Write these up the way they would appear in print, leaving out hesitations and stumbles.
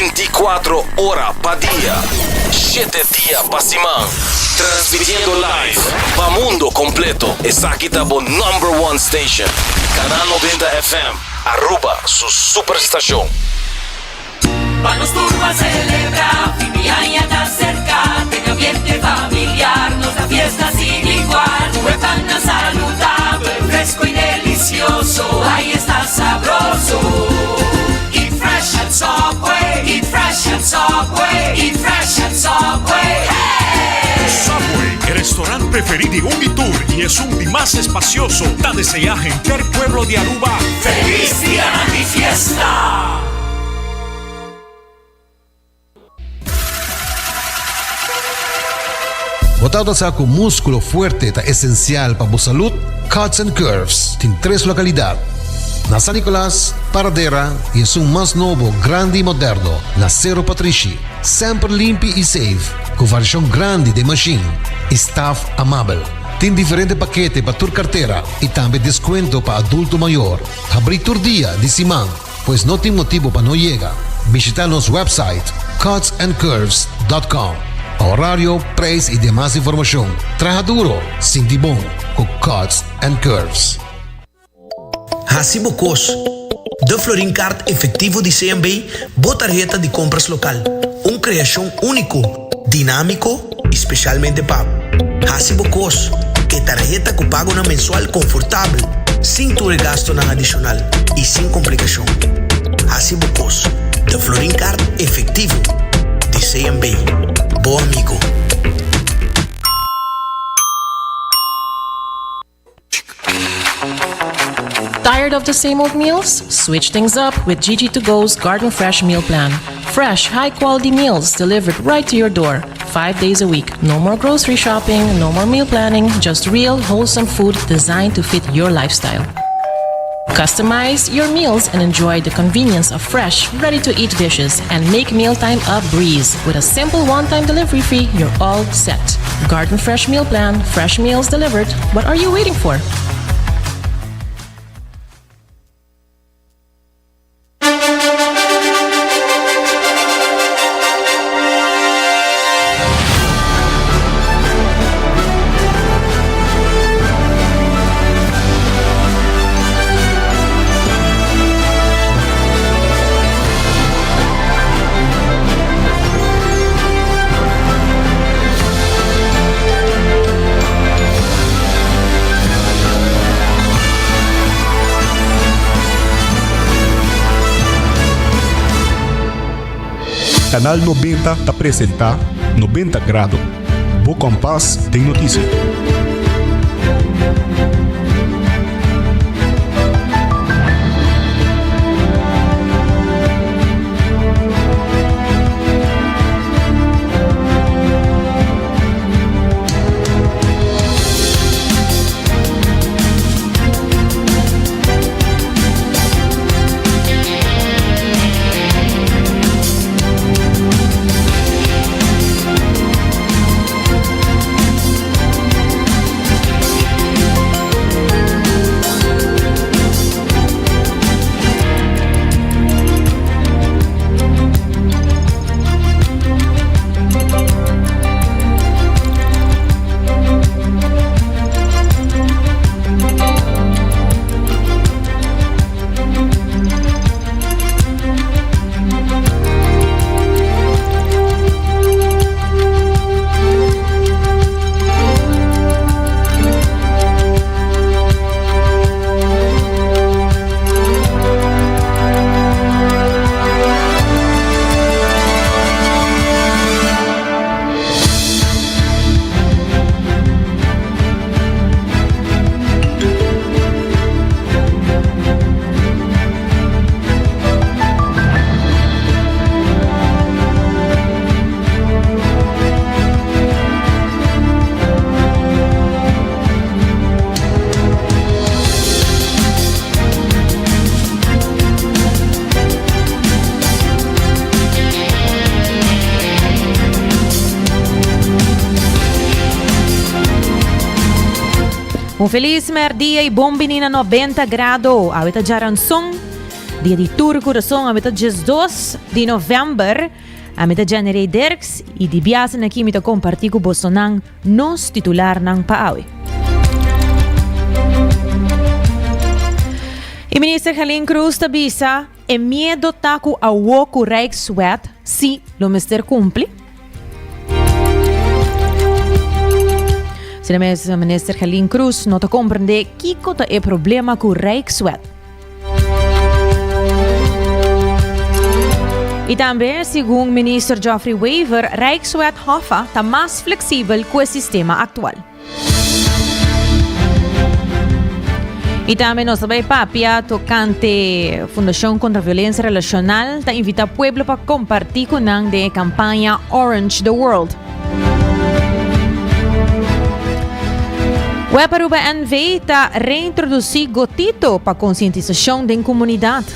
24 horas pa' día, 7 días pa' semana. Transmitiendo live pa' mundo completo. Esa aquí está por #1 station. Canal 90 FM. Aruba, su superestación. Vamos turbo a celebrar, fin de año está cerca, tenga ambiente familiar, nos da fiesta sin igual, huevana saludable, fresco y delicioso, ahí está sabroso. Eat fresh at Subway, eat fresh at Subway, eat fresh at Subway, hey! Subway, el restaurante preferido de Unitour y es un día más espacioso, da desear gente el pueblo de Aruba. ¡Feliz día de fiesta! Botado sa com músculo fuerte ta esencial para a salud, Cuts and Curves tem 3 localidades. Na San Nicolás, Paradera e é um mais novo, grande e moderno, na Cerro Patrici. Sempre limpo e safe, com variação grande de machine. Staff amável. Tem diferentes paquetes para tua carteira e também desconto para adulto maior. Abrir todo dia de semana, pois não tem motivo para não chegar. Visitar nosso website cutsandcurves.com. Horário, preço e demais informação. Traja duro, sinti bom, com Cuts and Curves. Hasibo Cos, de Florin Card efectivo de CMB, botarjeta de compras local. Uma criação único, dinâmico, especialmente para Hasibo Cos, que tarjeta que paga na mensual confortável, sem tu gasto na adicional e sem complicação. Hasibo Cos, de Florin Card efectivo de CMB. Bom amigo. Tired of the same old meals? Switch things up with GG2Go's Garden Fresh Meal Plan. Fresh, high-quality meals delivered right to your door, 5 days a week. No more grocery shopping, no more meal planning, just real, wholesome food designed to fit your lifestyle. Customize your meals and enjoy the convenience of fresh, ready-to-eat dishes and make mealtime a breeze. With a simple one-time delivery fee, you're all set. Garden Fresh Meal Plan, fresh meals delivered. What are you waiting for? Canal 90 te apresenta 90 Grado. Bo Compás tem notícia. Um feliz merdia e bom menina 90 grado. Awita Jaranson. Dia de Tour Coração, a meta 2 de novembro, a meta January Derks, e de biasa na meta compartir com Bolsonaro, nos titular ng Paawi. E ministro Helene Cruz tabisa, e medo taku a woku Rijkswet, si lo mister cumpre. Se a minister Helene Cruz não te compreende que é problema com o Rijkswet. E também, segundo o ministro Geoffrey Weaver, Rijkswet Hoffa está mais flexível que o sistema atual. E também nós também papia tocante Fundação contra a Violência Relacional está invita o povo para compartilhar com a de campanha Orange the World. O Eparuba NV está reintroduzir gotito para conscientização da comunidade.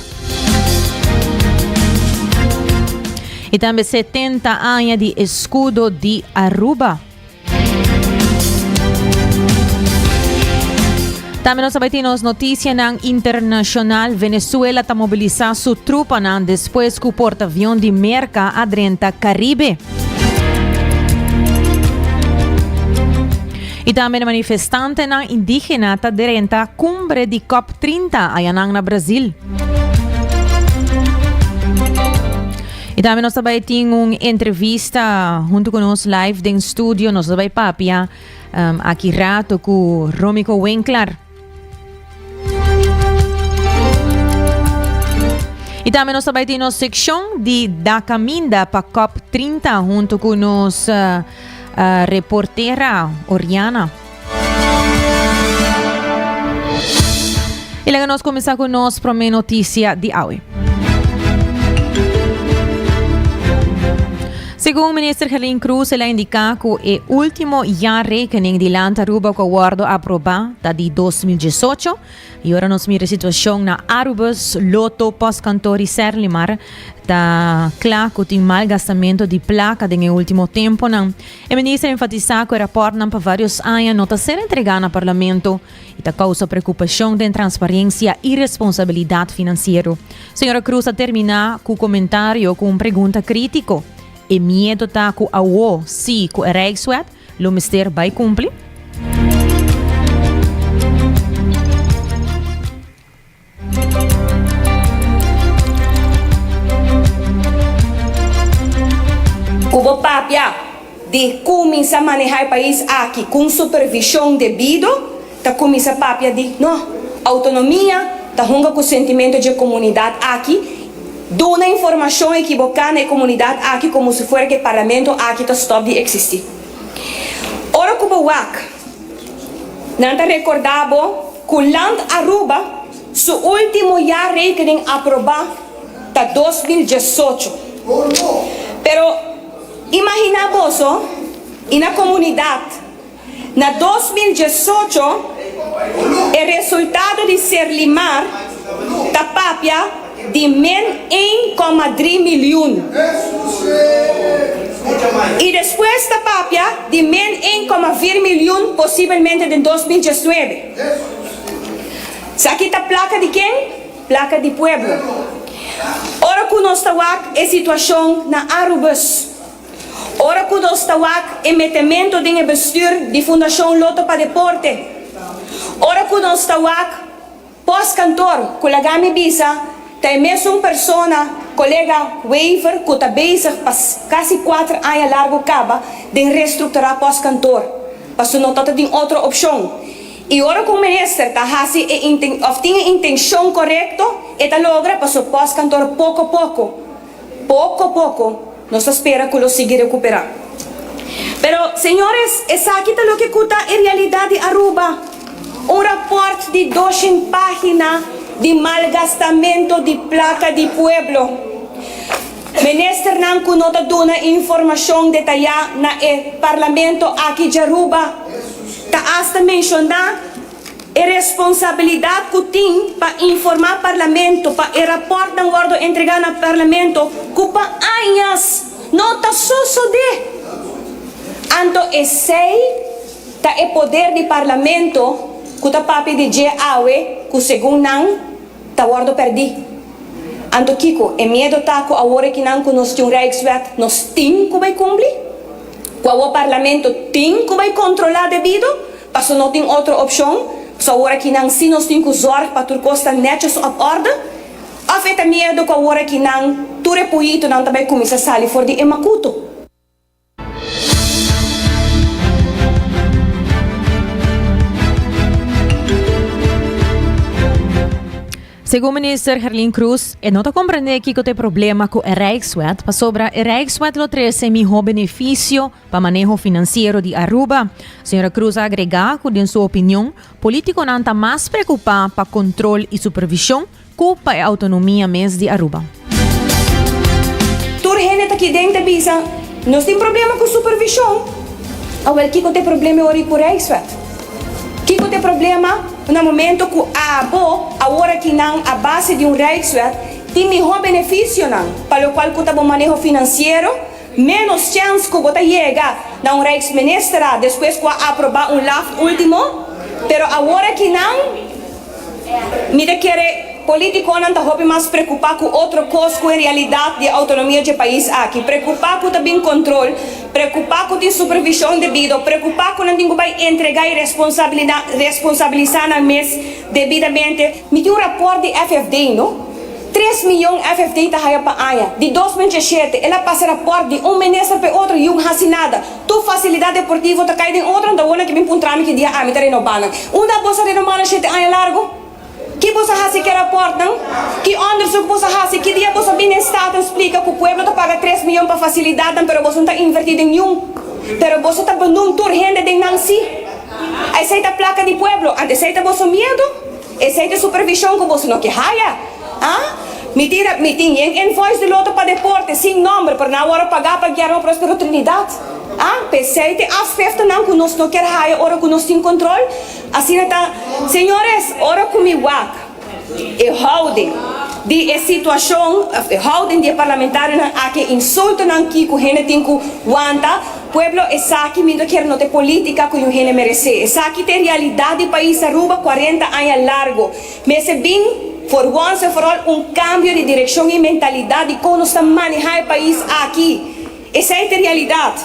E também 70 anos de escudo de Aruba. Também nós temos notícias internacional. Venezuela está mobilizando sua tropa depois que o porta-avião de Merca adentra Caribe. E também manifestante indígena está aderente à cumbre de COP30 aí na Brasil. E também nós também temos uma entrevista junto com nós live em estúdio. Nós também papia aqui rato com Romico Winkler. E também nós também temos secção da caminda para COP30 junto com nossa reportera Oriana. E lá nós começamos com nossa primeira notícia de hoje. Segundo o ministro Helene Cruz, ela indica que o último rekening de Lantaruba com o acordo aprovado de 2018 e agora nós mira a situação na Arubas, Loto, Pós-Cantor e Serlimar está claro que tem malgastamento de placa no último tempo. O ministro enfatiza que o rapporto para vários anos não está sendo entregado ao Parlamento e está causa preocupação de transparência e responsabilidade financeira. Senhora Cruz a terminar com o comentário com uma pergunta crítica. E medo tá com a o se com a Rijkswet, o ministério vai cumprir? Cubo papia de começar a manejar o país aqui com supervisão devida, tá começa papia de não autonomia, tá runga com sentimento de comunidade aqui. Dou uma informação equivocada na comunidade aqui como se fosse que o parlamento aqui está stop de existir. Ora que o WAC não está recordado que o Land Aruba seu último rekening aprovado está 2018. Pero imagina vos e na comunidade na 2018 o resultado de Serlimar está papia de men 1,3 milhão. E depois da papia de men 1,20 milhão, possivelmente em 2019. Aqui está a placa de quem? Placa de pueblo. Ora que nós estamos em situação na Arubas. Ora que nós estamos em metimento de bestuur de Fundação Loto para Deporte. Ora que nós estamos pós-cantor, com a Gami Bisa, tem mesmo uma pessoa, colega Weaver, que está bezig quase 4 anos largo acaba de reestruturar pós-cantor. Mas não tem outra opção. E agora com o ministro está fazendo a intenção correta e está logra para o pós-cantor pouco a pouco. Nós esperamos que ele siga recuperar. Pero, senhores, essa aqui é o que conta a realidade de Aruba. Rapport de 200 páginas de malgastamento de placa de pueblo. Minister não conota dona informação detalhada na parlamento aqui de Aruba. Tá hasta mencionar a responsabilidade que tem para informar o parlamento, para o rapport não guardo entregar no parlamento, que para anos não está sucedendo. Então, esse tá o poder do parlamento que está papi de GAE, que segundo não está guardo perdido. Anto Kiko, e medo taco agora que não conosco Rijkswet, nós tem que vai cumprir? Qual o parlamento tem que vai controlar devido? Passo não tem outra opção? Só agora que não se nós tem que usar para tur costa netjes op orde? Of é medo que agora que não tu repoito não também começa a sair for de emacuto? Segundo o ministro Herlin Cruz, não está compreendendo que tem problema com o Rijkswet, para sobre o Rijkswet lo trece melhor benefício para manejo financeiro de Aruba. A senhora Cruz agrega que, em sua opinião, político não está mais preocupado para controle e supervisão que para a autonomia mesmo de Aruba. Tur gente aqui dentro bisa, nós tem problema com supervisão. Agora, que tem problema hoje com o Rijkswet? Que tem problema no momento que agora que não a base de Rijkswet tem melhor benefício não, para o qual que o manejo financeiro menos chance que você chega na Rijksminister depois que aprovar laft último, pero agora que não me quer político não está mais preocupado com outra coisa, com a realidade de autonomia do país aqui, preocupado com também controle, preocupado com a supervisão devida, preocupado com não vai entregar e responsabilizar na mesa devidamente. Me tem rapport de FFD, não? 3 milhões FFD está aí para a de 2017, ela passa rapport de ministro para outro e assinada. Tu facilidade deportiva está caindo em outra, da outra que vem para trâmite que dia a me renovando. Bolsa renovada 7 anos largo. Que você hace que rapport, não? Que onderzoek você hace? Que dia você vem no Estado explica que o povo está paga 3 milhões para facilidade, mas você não está invertido em nenhum. Mas você está dando tur gente de Nancy. Aceita a placa de pueblo, aceita você medo, aceita supervisão que você não quer raia. Me tem invoice de loto para deporte, sem nome, para na hora pagar para guiar uma próspera Trinidade. Aceita aspecto não que nós não quer raia, hora que nós temos controle. Assim está, senhores, hora comigo e holding de situação, holding de parlamentares que insultam aqui que o gente tem que aguentar. Pueblo essa aqui me quer não ter política que o gente merece. Essa aqui tem realidade do país Aruba 40 anos largo. Mas se bem for once and for all cambio de direção e mentalidade de como está manejar o país aqui. Essa é a realidade.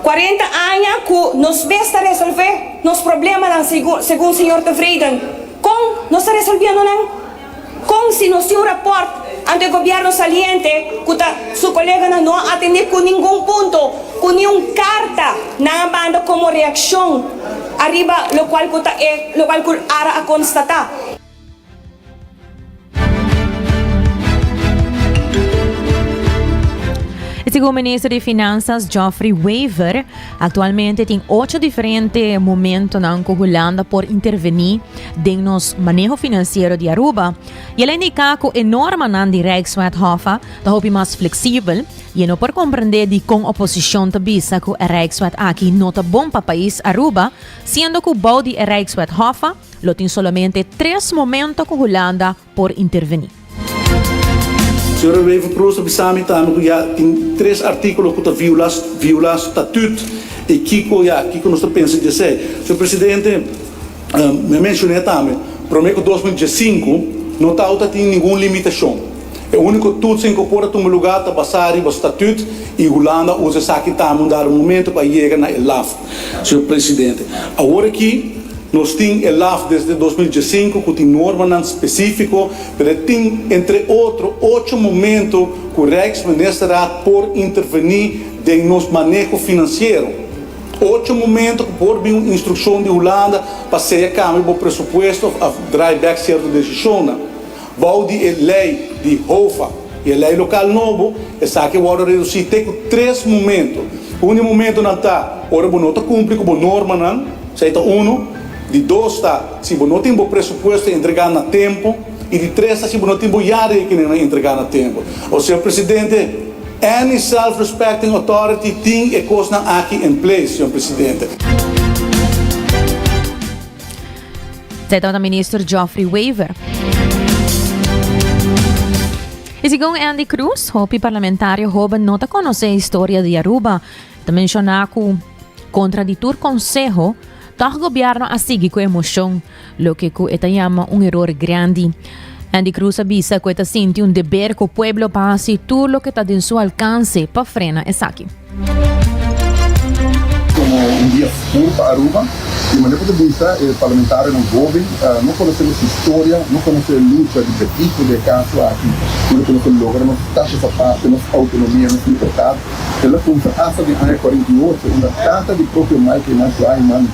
40 anos que nos basta resolver nos problemas segundo o senhor Tevreden. Como nós está resolvendo não? Como se nós temos rapport ante o governo saliente que seu colega não atende com nenhum ponto, com nenhuma carta, não manda como reação arriba, lo qual que a constatar. Segundo o ministro de Finanças, Geoffrey Weaver, atualmente tem 8 diferentes momentos na Holanda por intervenir no manejo financeiro de Aruba. E ele indica que a norma de Rijkswet Hofa é mais flexível e não por compreender de com oposição também que a Rijkswet aqui não é bom para o país Aruba, sendo que o bom de Rijkswet Hofa tem somente 3 momentos que a Holanda por intervenir. Senhor Weaver Cruz, também tem 3 artículos que violam o estatuto e Kiko nós pensamos dizer. Senhor Presidente, me mencionei também, para 2015 não tem nenhuma limitação. É o único tudo se incorpora no lugar da passar o estatuto e a Holanda usa isso aqui também dar um momento para chegar na LAF. Senhor Presidente, agora aqui nós temos o LAF desde 2015, que tem norma específica, mas tem, entre outros, 8 momentos que o Rijksminister por intervenir em nosso manejo financeiro. 8 momentos por uma instrução de Holanda para ser câmbio do pressuposto, a drawback certa decisão. Valde a lei de HOFA e a lei local novo, essa que vai reduzir tem 3 momentos. O único momento não está, ora não está cumprindo com a norma, não, seita 1. De 2 está, se você não tem o pressuposto entregar no tempo, e de 3 está, se você não tem o IARE que não entregar no tempo. O senhor Presidente, any self-respecting authority tem a coisa aqui em place, senhor Presidente. Então, o ministro Geoffrey Weaver. E segundo Andy Cruz, o parlamentário não conhece a história de Aruba, também mencionou que o contraditor conselho o governo a seguir com emoção, lo que esta chama erro grande. Andy Cruz avisa que está sintiendo un deber con el pueblo para hacer todo lo que está en su alcance para frenar esa aquí. Como un día oscuro para Aruba, de mi punto de vista, el parlamentario no joven, no conocemos su historia, no conocemos la lucha de Petito de caso aquí, no conocemos logros, no taxas aparte, no autonomía, no libertad. Ela punta hasta de año 48, una carta de propio Michael Nachman,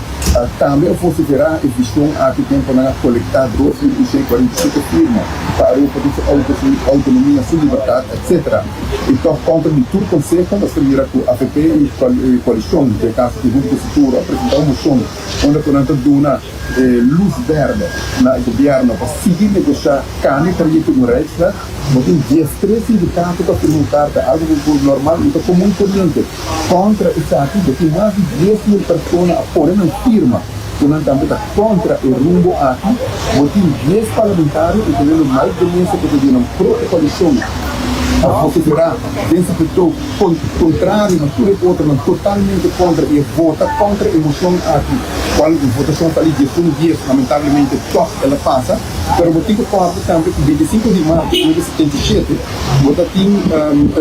também fosse verá a visão a que tempo na coletar 2.145 firmas para o poder autonomia, sua liberdade, etc. Então, contra de tudo conceito, nós temos com a AFP e a coalição, de caso de Junto Futuro, apresentar uma moção, onde portanto dona luz verde no governo para seguir negociar carne para ir no Reichstag, mas tem 13 sindicatos para perguntar algo normal, então como um corrente contra isso aqui, tem mais de 10.000 pessoas apoiando a firma. Quando também está contra o rumbo aqui, tem 10 parlamentares e tendo mais denúncia que tem uma própria coalição. A você verá, dessa pessoa contrária, mas tudo é outra, mas totalmente contra e vota contra a emoção aqui. Qual a votação está ali, dias, lamentavelmente, só ela passa, mas eu tenho que falar também que 25 de março de 1977, vota tem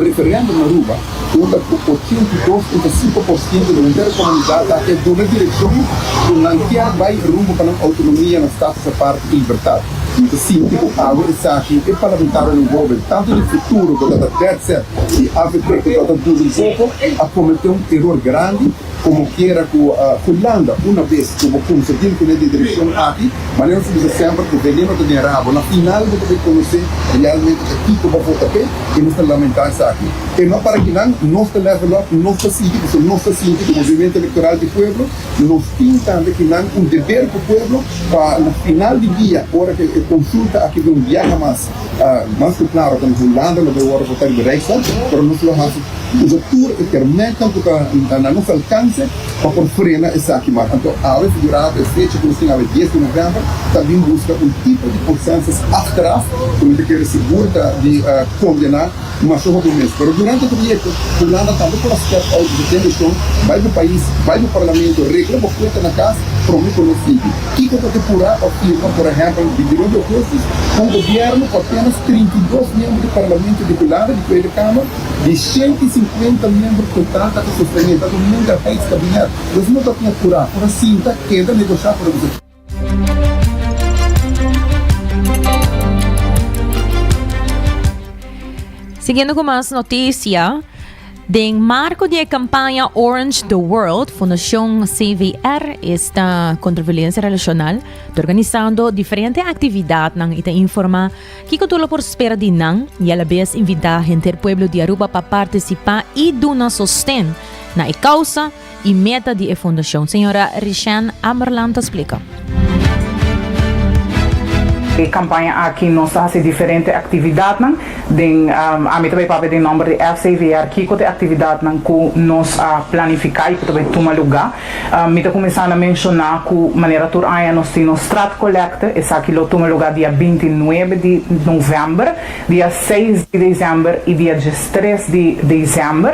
referendo na Aruba, onde 82,5% da inteira comunidade é de uma direção que não vai rumo para a autonomia, na status a parte e liberdade. Então, sim, tipo, a aqui é parlamentar no governo, tanto no futuro, quando está dead set, e a AFP que está dando um pouco, a cometer um erro grande, como que era com a Holanda, uma vez, como conseguimos que de direção aqui, mas não se diz sempre que venimos de Arabo. Na final, você vai conhecer realmente o tipo de voto que nós lamentamos aqui. E não para que não se level up, não se siga, não se siga o movimento eleitoral do povo, nós temos também que um dever para o povo, para no final do dia, hora que consulta aqui de viaje mais claro, quando a Holanda não vai votar de Reichstag, para nós lo fazemos. Os atores que permitem que na nossa alcance para por frenar essa aqui mais. Então, a vez figurada, a fecha que nós temos a 10 de novembro, também busca tipo de consensos atrás, como ele quer segura de condenar uma chuva do mês. Mas durante o projeto, a Holanda também pode ser autodeterminação, vai do país, vai do parlamento, reclama o que na casa, promete o seguinte. Que pode depurar a firma, por exemplo, de direito de custos, com o governo com apenas 32 membros do parlamento de Holanda, de Coelho Câmara, de 150 membros total da sociedade, todo mundo é país cabinet. Nós não estamos a curar, por assim, está queda negociar para você. Seguindo com mais notícia, em marco da campanha Orange the World, Fundação CVR está contra a violência relacional, organizando diferentes atividades e informa que tudo por espera de não e a la vez invitar a gente do pueblo de Aruba para participar e dar sostén na causa e meta da fundação. Senhora Rishan Amerland explica. Campanha aqui nós fazemos diferentes atividades, a mim também para ver o nome de FCVR, que é a atividade que nós planificamos e também toma lugar. Me está começando a mencionar que maneira toda nós temos Strat Collector, esse aqui toma lugar dia 29 de novembro, dia 6 de dezembro e dia 3 de dezembro.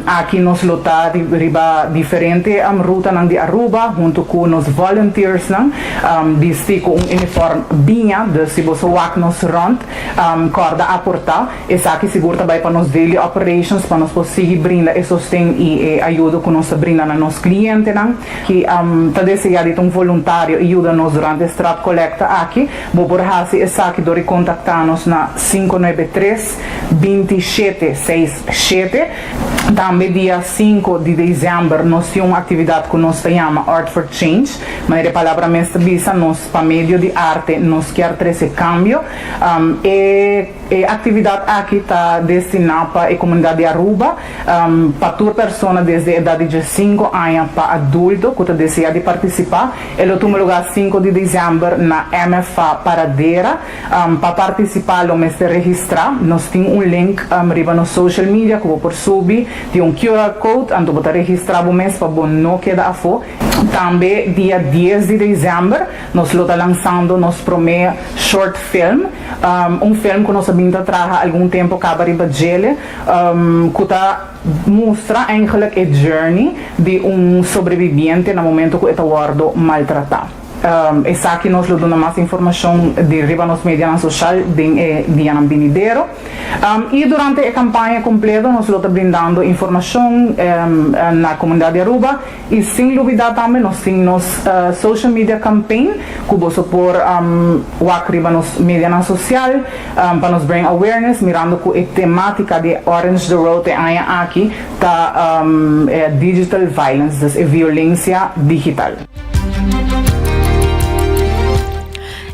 Aqui nós está diferente ruta de Aruba, junto com os volunteers, de com uniforme de se você nos rond, corda a portar, essa aqui segura também para nos daily operations, para nós conseguir brindar e sostém e ajuda que nós brinda nos nossos clientes, que está desejado um voluntário ajuda nos durante a Strat Collecta aqui, vou por fazer essa aqui do contactar-nos na 593-2767. Também dia 5 de dezembro nós temos uma atividade que nós chamamos Art for Change, mas a palavra mestra visa nós para meio de arte nós quer trazer cambio. A atividade aqui está destinada para a comunidade de Aruba, para toda pessoa desde a idade de 5 anos para adulto que deseja de participar. Ele toma lugar 5 de dezembro na MFA Paradeira. Para participar, o mês de registrar, nós temos link riba no social media que vou por subir, tem QR Code, então vou registrar o mês para não quedar fora. Também dia 10 de dezembro, nós estamos lançando nosso primeiro short film, filme que nós abinda traga algum tempo cá para Gele, que está mostra eigenlijk a journey de sobrevivente no momento que está siendo maltratado. essa aqui nós lhe damos mais informação de riba nos mídias sociais de ano vindouro. E durante a campanha completa nós lhe brindando informação na comunidade de Aruba e sem dúvida também nós temos social media campaign que você por o riba nos mídias sociais para nos bring awareness mirando com a temática de Orange the Road que há aqui da digital violence, a violência digital.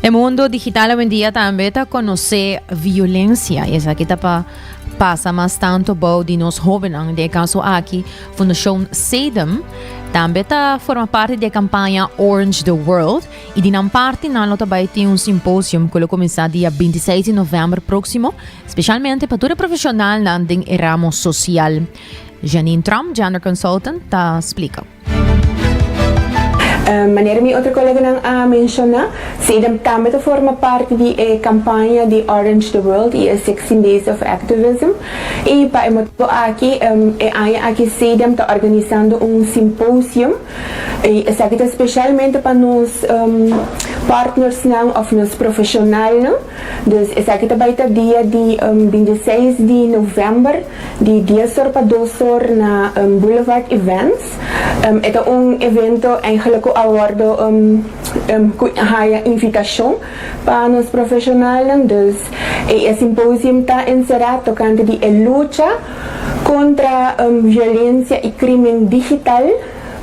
O mundo digital hoje em dia também está conhecer violência. E essa aqui está passa mais tanto bom de nós jovens. De caso aqui, Fundação SEDAM também está forma parte da campanha Orange the World. E de uma parte, nós também temos simpósio que vai começar dia 26 de novembro próximo, especialmente para todo profissional no ramo social. Janine Trump, Gender Consultant, explica. Maneira minha outra colega não menciona, SEDAM também forma parte da campanha de Orange the World e 16 Days of Activism. E para o motivo aqui SEDAM está organizando simpósio e essa aqui especialmente para nos partners não, ou nos profissionais não. Dus essa aqui vai estar dia de 26 de novembro de 10 horas para 2 horas na Boulevard Events. É evento eigenlijk awardo haya invitação para os profissionais, dus o simpósio está encerrado tocante de luta contra violência e crime digital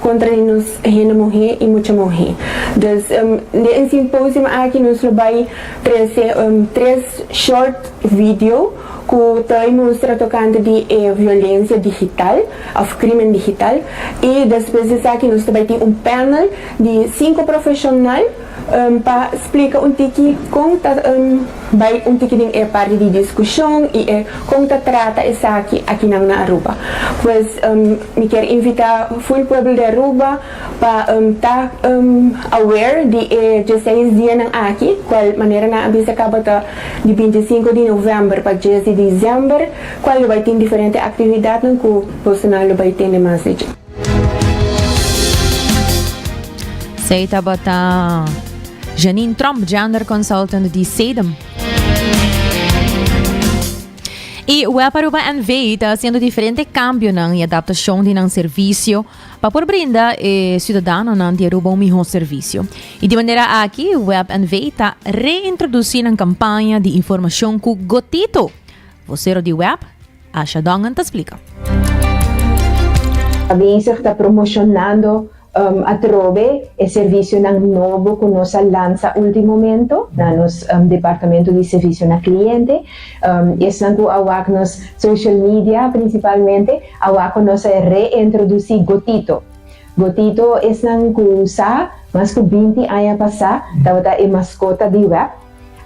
contra nós mulher e muita mulher. Dus no simpósio aqui nós vai trazer 3 short vídeos que mostra tocante de violência digital, ou crime digital, e depois aqui nós também tem panel de 5 profissionais para explicar como vai em parte de discussão e como trata essa aqui na Aruba. Pois me quero invitar o full povo de Aruba para estar aware de 16 dias aqui, qual maneira na avisa acaba de 25 de novembro para 10 de dezembro, qual vai ter diferentes atividades que o personal vai ter na mensagem. Sei tabata Janine Trump, Gender Consultant de SEDAM. E o Aruba NV está sendo diferente cambio e adaptação de serviço para por brindar cidadãos de Aruba melhor serviço. E de maneira aqui, o Web NV está reintroduzindo a campanha de informação com Gotito. Você de web, Asha Dongan te explica. A Benzer está promocionando a Trove é serviço novo que nós lança último momento no departamento de serviço na cliente. Esse não é nos social media principalmente, que nós reintroduzir Gotito. Gotito é não que usa, mas que 20 anos passar, é mascota de web.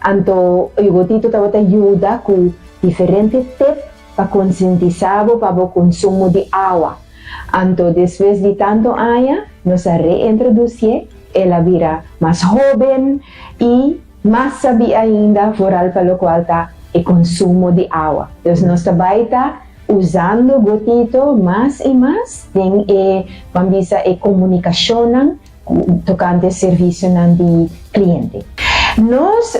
Então, o Gotito ajuda com diferentes tips para conscientizar para o consumo de água. Então, depois de tanto anos, nós reintroduzimos, ela vira mais jovem e mais sabia ainda foral para o qual está o consumo de água. Então, nós também está usando Gotito mais e mais em a comunicação tocante serviço de cliente. Nós,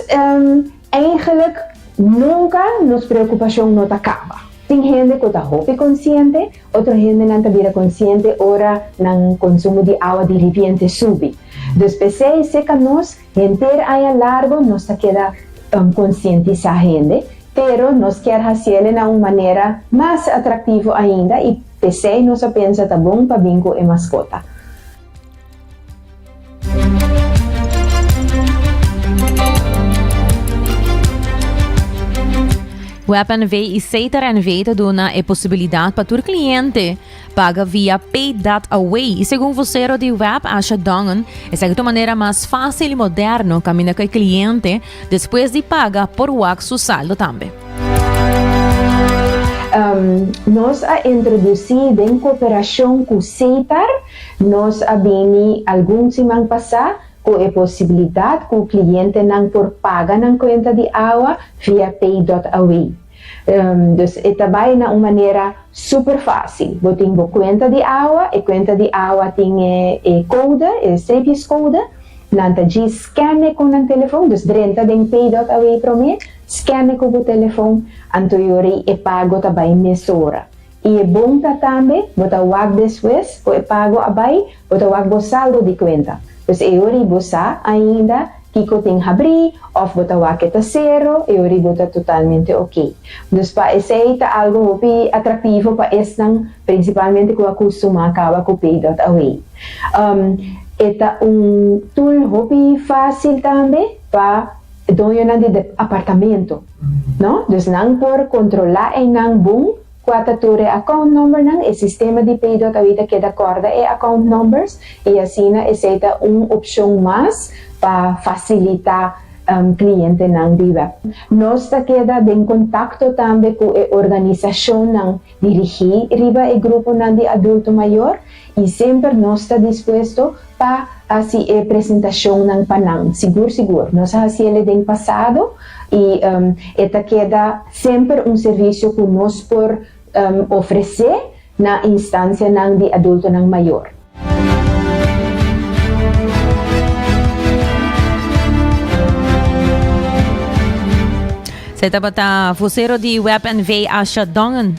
eigenlijk, nunca nos preocupação não acaba. Tem gente que está muito consciente, outra gente não está consciente, ora no consumo de água de repente sube. Depois, se nós, gente aí largo, nós queda conscientizar a gente, pero nós queremos fazer de uma maneira mais atrativa ainda e PC nós pensa tá bom para vir com a mascota. O NV e Seita NV dona a possibilidade para o cliente pagar via Pay That Away. E segundo você, de web, Asha Dongan, essa é a maneira mais fácil e moderna caminhar com o cliente depois de pagar por o saldo também. Nós introduzido em cooperação com o Seitar, nós abrimos alguns semanas passadas com a possibilidade que o cliente não por paga na conta de água via Pay.away. Então, também é uma maneira super fácil. Você tem conta de água, e conta de água tem code, service code. nanta G scanne com ang telefone, dus drenta den pay.away prome, scanne com o telefone, antoyori e pago tabay mesora. E bom tambe, bota wag después, o e pago abay, bota wag bo saldo di cuenta. Dus eori bosa ainda, kiko ting habri, of bota wag eta zero, eori bota totalmente ok. Dus pa eseita algo hopi atractivo pa esnang, principalmente kung acostuma kawa ko pay.away. Eta tool hopi fácil tambe, pa doon yun de apartamento, no? Dus nang por controlar ay nang boom, quatature account number nang e sistema de pay.away que da corda e account numbers e assim na essa opção mais para facilitar cliente nang di web. Nós queda em contato também com a organização nang dirigir riba e grupo nang de adulto maior e sempre nós está disposto para assim a apresentação nang panang seguro. Nós fazíamos ele no passado e esta queda sempre serviço que nós por oferecer na instância nang de adulto nang maior. Sa tabata vocero di Web and Vey Asha Dongan.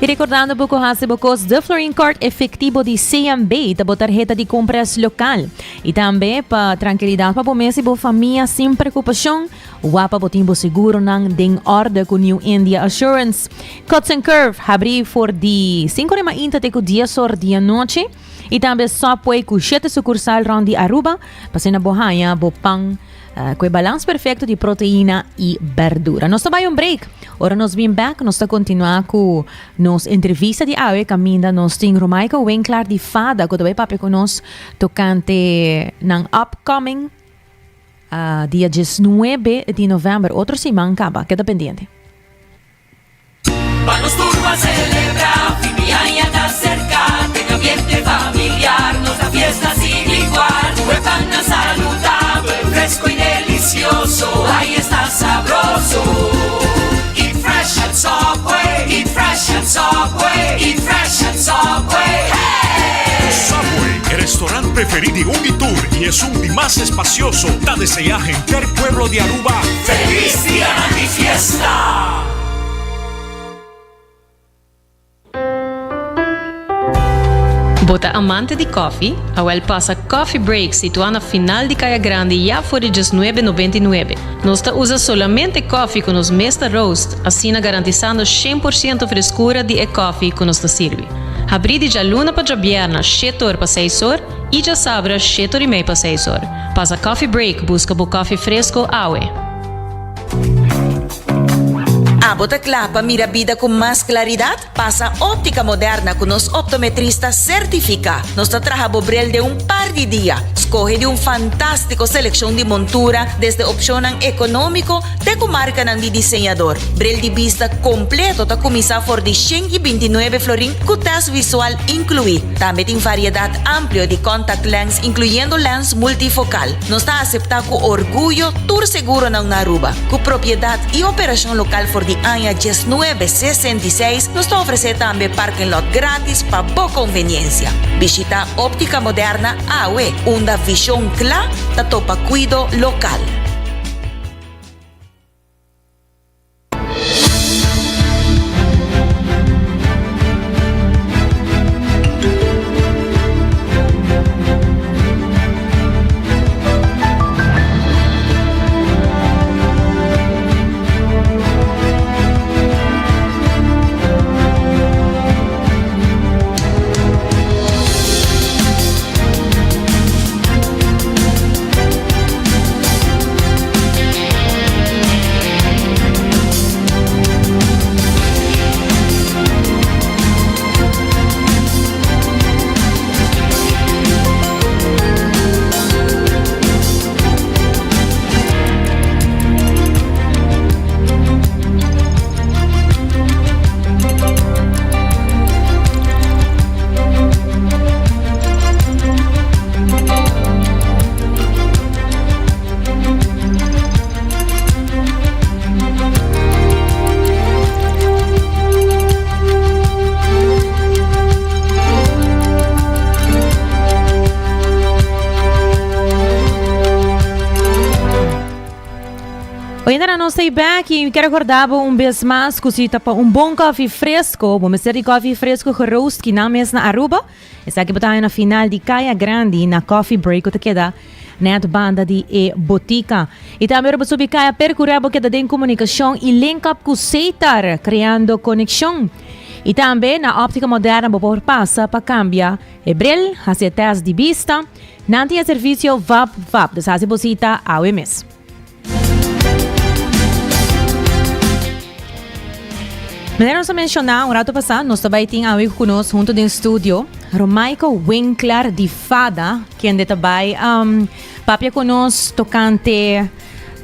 E recordando buco hasibocos de Flooring Court efetivo de CMB, tabo tarjeta de compras local. E também para tranquilidade para pomesi bo família sem preocupação, wapa bo timbo seguro nang ding order com New India Assurance. Cuts and Curve abri for de 5:30 te dia sor dia noite. E também só poi com 7 sucursal round de Aruba, pasina bohaya bo pang com o balanço perfeito de proteína e verdura. Nós tomamos break. Ora nós vim back, nós continuar com nos entrevista de AWE caminda nós tem Romaica Winkler de Fada, que vai papo com nós tocante ng upcoming dia 19 de novembro. Outro semana acaba, queda pendiente. Vamos turbo a celebrar, fin de año está cerca, tenga ambiente familiar, nos da fiesta sin igual, huepan saludable, fresco y delicioso, ahí está sabroso. Eat fresh at Subway, eat fresh at Subway, eat fresh at Subway. Hey! Subway, el restaurante preferido de Unitour y es un de más espacioso. Da desear en el pueblo de Aruba. ¡Feliz día de fiesta! Bota amante de coffee, Awel passa Coffee Break situado na final de Caia Grande já por $19,99. Nós usa solamente coffee com os Mesta Roast, assim garantizando 100% frescura de coffee que nos serve. Abri de luna para viernes, 7 horas para 6 horas, e já sabra 7 horas e meia para 6 horas. Passa Coffee Break, busca o coffee fresco Awe. Bota clapa, mira vida con más claridad. Pasa óptica moderna con los optometristas certifica. Nos trabaja bobrel de un par de días. Escoge de un fantástico selección de montura desde opción económico de comarca de diseñador. Brel de vista completo ta comisa for de 129 florín con test visual incluido. También tiene variedad amplia de contact lens incluyendo lens multifocal. Nos está aceptado con orgullo tour seguro en Aruba. Con propiedad y operación local for de año 1966 nos ofrece también parking lot gratis para boa conveniencia. Visita Óptica Moderna AWE, una visión clara de topa cuido local. Dera, não sei back e quero recordar vez mais que se tapa bom café fresco, vamos ter café fresco roast que na mesa na Aruba. Essa aqui botar na final de Caia Grande na Coffee Break que queda net banda de botica. E também vamos subir Caia percorrer porque da comunicação e link up com Seitar, criando conexão. E também na óptica moderna vamos passar para cambiar Ebrel, hacia teste de vista, não tinha serviço VAP, dessa bolsita ao mês. Mas mencionar, rato passado, nós também tínhamos amigo conosco junto do estúdio, Romaico Winkler de Fada, que anda também papia conosco tocante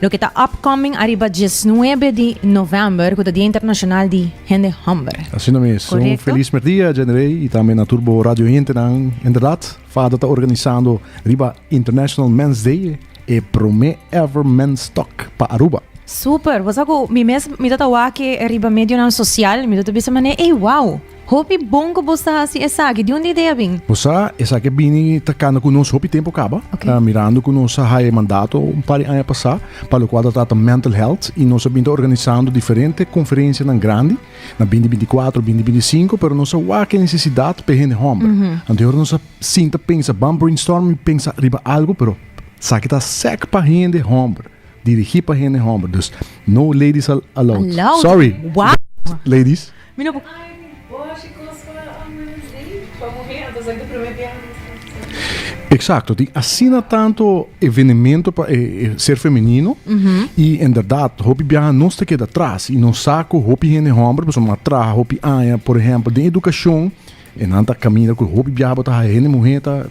lo que está upcoming arriba 19 de novembro, que é o Dia Internacional de Hende Humber. Assim mesmo. Um feliz dia, Generei, e também na Turbo Radio Internet, inderdaad. Fada está organizando arriba International Men's Day e Prome Ever Men's Talk para Aruba. Super, was ako mi tatawa que arriba medio na social, mi tatawa mané, wow. Hopi bom que você assim essa que de onde ideia vem? Você essa que vini tacando conosco hopi tempo acaba, mirando conosco há mandato par de anos passado, para o qual trata mental health e nós estamos organizando diferentes conferências na grande, na 2024, 2025, pero nós há que necessidade para gente homem. Então nós sinta pensa, vamos brainstorming, pensa arriba algo, pero sabe que está sec para gente homem. Dirigir para gente homem, dus no ladies allowed. Sorry, wow. Ladies. Exacto, die assina tanto evenemento para ser feminino e em verdade, hopi viaja nós te queda atrás e não saco hopi gente homem, pessoa atrás, hopi anha, por exemplo, de educação. E não está caminhando com o hobby viaja para a gente mulher tá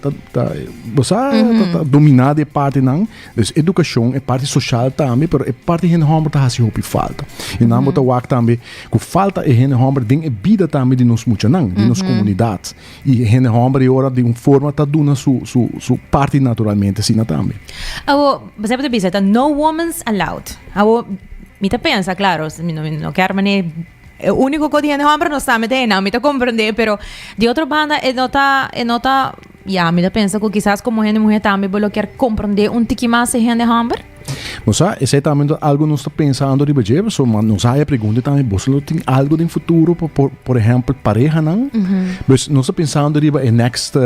dominada é parte não, então educação é parte social também, mas é parte gente homem tá assim hobby falta e não botar o também com falta é gente homem tem vida também de nós muito não, de nossa comunidade e gente homem agora de uma forma tá dando su parte naturalmente assim também. Você pode dizer no women's allowed. Me tá pensa claro, não quero mané o único que tiene hombre no está metendo, me te comprende, pero de otra banda nota ya me pensa que quizás como gente mujer también lo quer compreender un tiki más gente hombre. Não sabe, exatamente algo nós está pensando de budget, so nós aí a pergunta também, você tem algo de futuro por exemplo, pareja não? Mas nós está pensando de next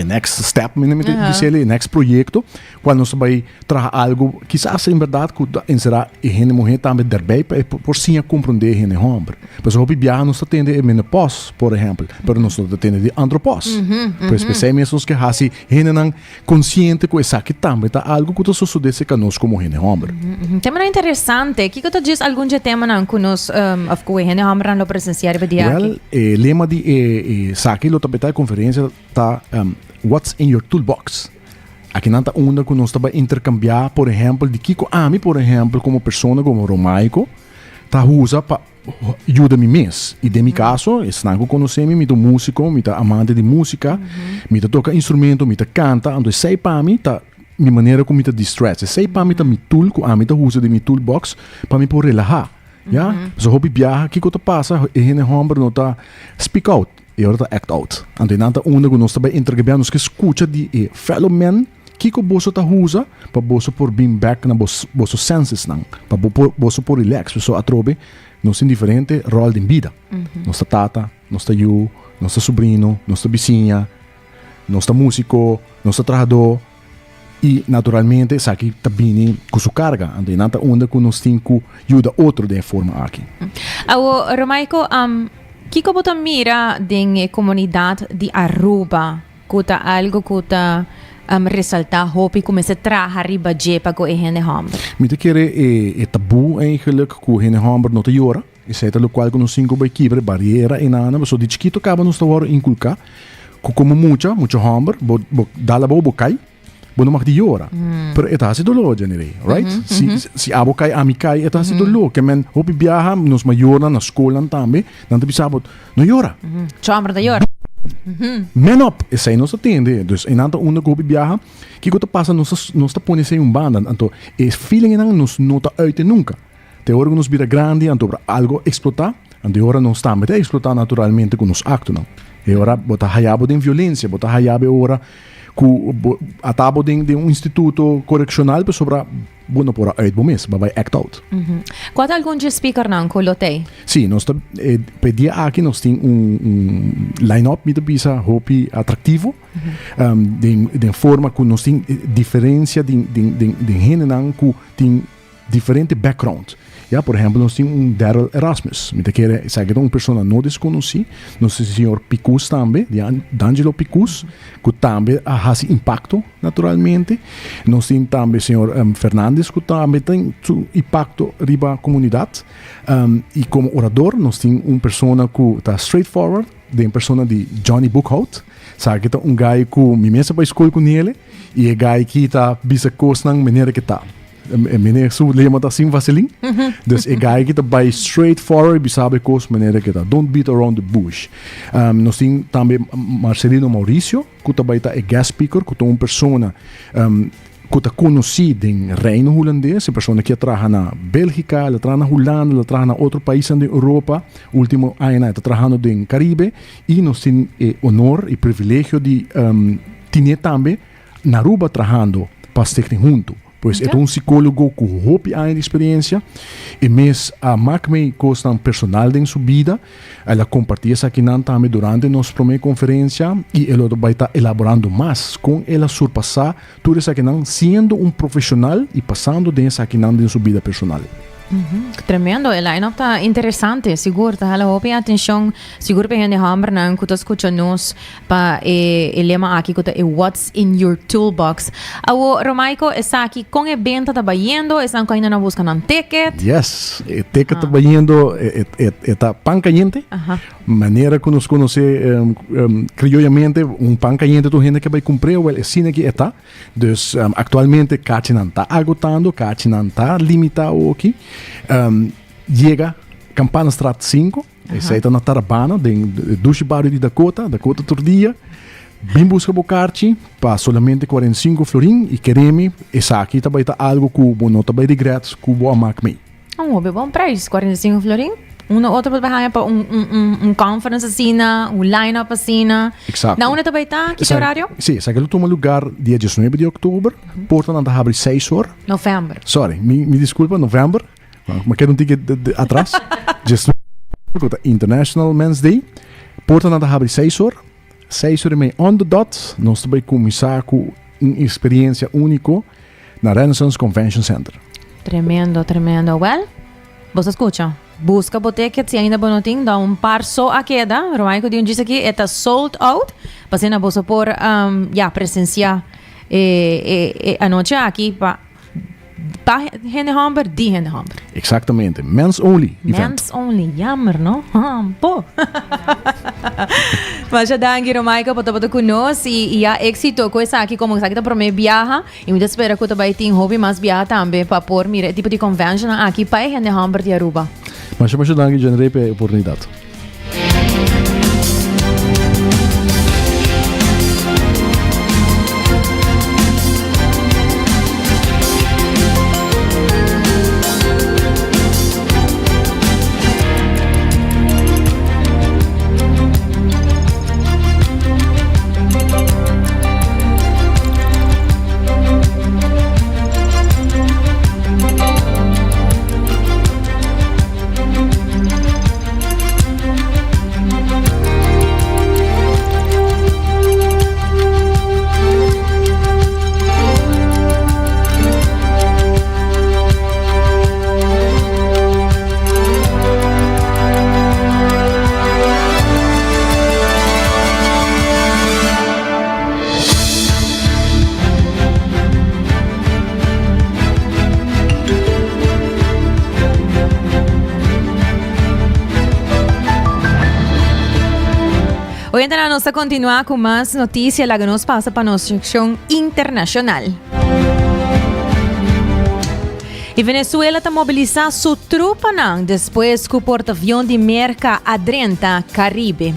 next step, next projeto, quando nós vai trazer algo, quizás em verdade, que será a gente mulher também daarbij, por sim compreender a gente homem. Mas o hobby viaja nós atende a menopause, por exemplo, mas nós atende de andropause. Pois especialmente nós que assim, a gente não consciente que isso aqui também tá algo que nós sucede conosco como gente homem. Tema interessante, que tu diz algum tema não que nós of que a gente homem não presenciar para dia aqui? Well, lema de saki lo tapeta conferência tá what's in your toolbox. Aqui não está onda que nós estamos intercambiar, por exemplo, de Kiko Ami, por exemplo, como pessoa como Romaico, tá usa para ajuda-me mês. E de meu caso, é não que conhecemos, me músico, me amante de música, me toca instrumento, me canta, então sei para mim, tá minha maneira como me distress, sei para mim tá me tool, que me usa de meu toolbox para me poder relaxar. Já? So hobby viaja, Kiko tá passa, e gente homem não tá speak out. E agora act out. Então, nanta onda que nós também intercambiamos, nós que escuta de fellow men, que o bolso tá usa, para bolso por being back na bolso senses não, para bolso por relax, pessoa atrobe, nós tem diferente rol de vida. Nossa tata, nossa eu, nossa sobrinho, nossa vizinha, nossa músico, nosso trabalhador e naturalmente sabe que também com sua carga. Então, nanta onda que nós tem que ajudar outro de forma aqui. Romaico, que como tu mira da comunidade de Aruba, que algo que ressaltar, hopi como se traga arriba de para a gente homem? Me te querer tabu eigenlijk que a gente homem não te llora, e se é o qual que nós cinco vai quebrar barreira e nada, mas de chiquito acaba nos tawar inculcar, como muita homem, dá la boa cai, não mag die llora. Pero é assim dolor, generei, right? Se abo cai, ami cai, é assim dolor, que men hopi viaja, nos maior na escola também, não te bisabo, não llora. Chamar da llora. Man up, essa aí nós atende. Dus em nanta onda que viaja, que que passa nós tá põe sem banda, então é feeling não nos nota uit nunca. Te hora nos vira grande, então para algo explotar, então hora nós também explotar naturalmente com nos actos não. E hora bota hayabo de violência, bota hayabo hora atabo de um instituto correccional para sobra bueno por uitbomes, vai act out. Qual algum de speaker não colotei? Sim, nós pedia aqui nós tem line-up mit bisa hopi atrativo, de forma que nós tem diferença de gente não que tem diferente background. Ja, por exemplo, nós temos Daryl Erasmus. Me quer dizer uma pessoa não desconhecida. Nós temos o senhor Picus também, D'Angelo Picus, que também faz impacto, naturalmente. Nós temos também o senhor Fernandes, que também tem impacto riba a comunidade. E como orador, nós temos uma pessoa que está straightforward, uma pessoa de Johnny Buchhout. Sabe que é guy que me mesa para a escola com ele, e é guy que está bisa coisa na maneira que está. Meneer zo lema dat zien vaseline. Dus ik ga het bij straightforward bisabe coisa maneira que tá. Don't beat around the bush. Nós temos também Marcelino Mauricio, que também é guest speaker, que é uma pessoa que está conhecida em Reino Holandês, uma pessoa que trabalha na Bélgica, ela trabalha na Holanda, ela trabalha em outros países da Europa, último ano está trabalhando no Caribe, e nós temos o honor e privilégio de ter também na Aruba trabalhando para estar junto. Pois é psicólogo com hope a experiência e mesmo a macme costa personal em sua vida, ela compartilha isso aqui também durante nossa primeira conferência e ela vai estar elaborando mais com ela surpassar tudo isso aqui sendo um profissional e passando dessa aqui em sua vida personal. Tremendo, el line-up está interessante, seguro, está hala hopi atenção, seguro para gente hammer não, que tu escuta nos para el lema aqui que é what's in your toolbox. Awo Romaico está aqui com evento tá bayendo, estão ainda na busca um ticket. Yes, o ticket tá bayendo, está pan caliente. Maneira que nos conhece criollamente, pan caliente tu gente que vai comprar, well, assim aqui está. Dus atualmente Kachi não está agotando, Kachi não está limitado aqui. Chega Campana Strat 5, essa está na Tarabana, do bairro de Dakota todo dia. Bem busca bocarchi para solamente 45 florim e queremos essa aqui também está algo que o não também regretos que o bom macme. Bom preço, 45 florim. Outro para conference assim, line-up assim. Exato. Na onde também está? Que horário? Sim, esse aqui é o lugar dia 19 de outubro. Porta não abre 6 horas. Novembro. Sorry, me desculpa, novembro. Mas quero ticket atrás. International Men's Day. Porta não abre 6 horas. 6 horas e meia on the dot. Nós também começar com uma experiência única na Renaissance Convention Center. Tremendo. Well, você escuta? Busca boteca, se ainda não tem, dá par só a queda. Romaico disse aqui, está sold out. Passei na bolsa por presenciar a noite aqui para gente hamburger, de gente hamburger. Exatamente, men's only event. Men's only, jammer, não? Pô. Mas já dá aqui, Romaico, para estar conosco e há êxito com essa aqui, como essa aqui está para mim viaja. E muita espera que eu também tenha hobby, mas viaja também para pôr, mira, tipo de convention aqui para gente hamburger de Aruba. Mas eu acho que generei a oportunidade. Hoy en día nos a continuar con más noticias, la que nos pasa para nuestra sección internacional. Y Venezuela está movilizando su tropa después que el portaavión de merca adrenta Caribe.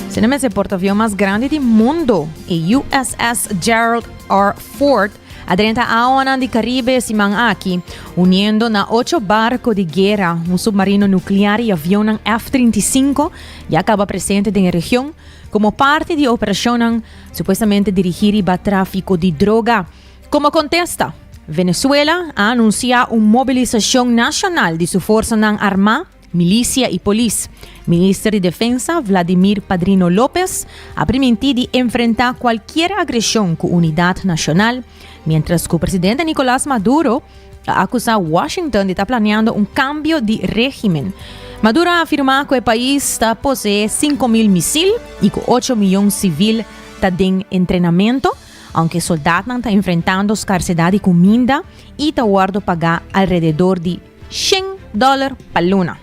Es el portaavión más grande del mundo, el USS Gerald R. Ford, Adrenta aonan di Caribe simang aki, uniendo na 8 barcos de guerra, un submarino nuclear y avión F-35, ya acaba presente en la región, como parte de operación supuestamente dirigir a tráfico de droga. Como contesta, Venezuela ha anunciado una movilización nacional de su fuerza armada, milicia y policía. Ministro de Defensa Vladimir Padrino López ha permitido enfrentar cualquier agresión con unidad nacional, mientras que el presidente Nicolás Maduro ha acusado a Washington de estar planeando un cambio de régimen. Maduro ha afirmado que el país posee 5.000 misiles y que 8 millones de civiles están en entrenamiento, aunque soldados están enfrentando escasez de comida y están guardando pagar alrededor de $100 para luna.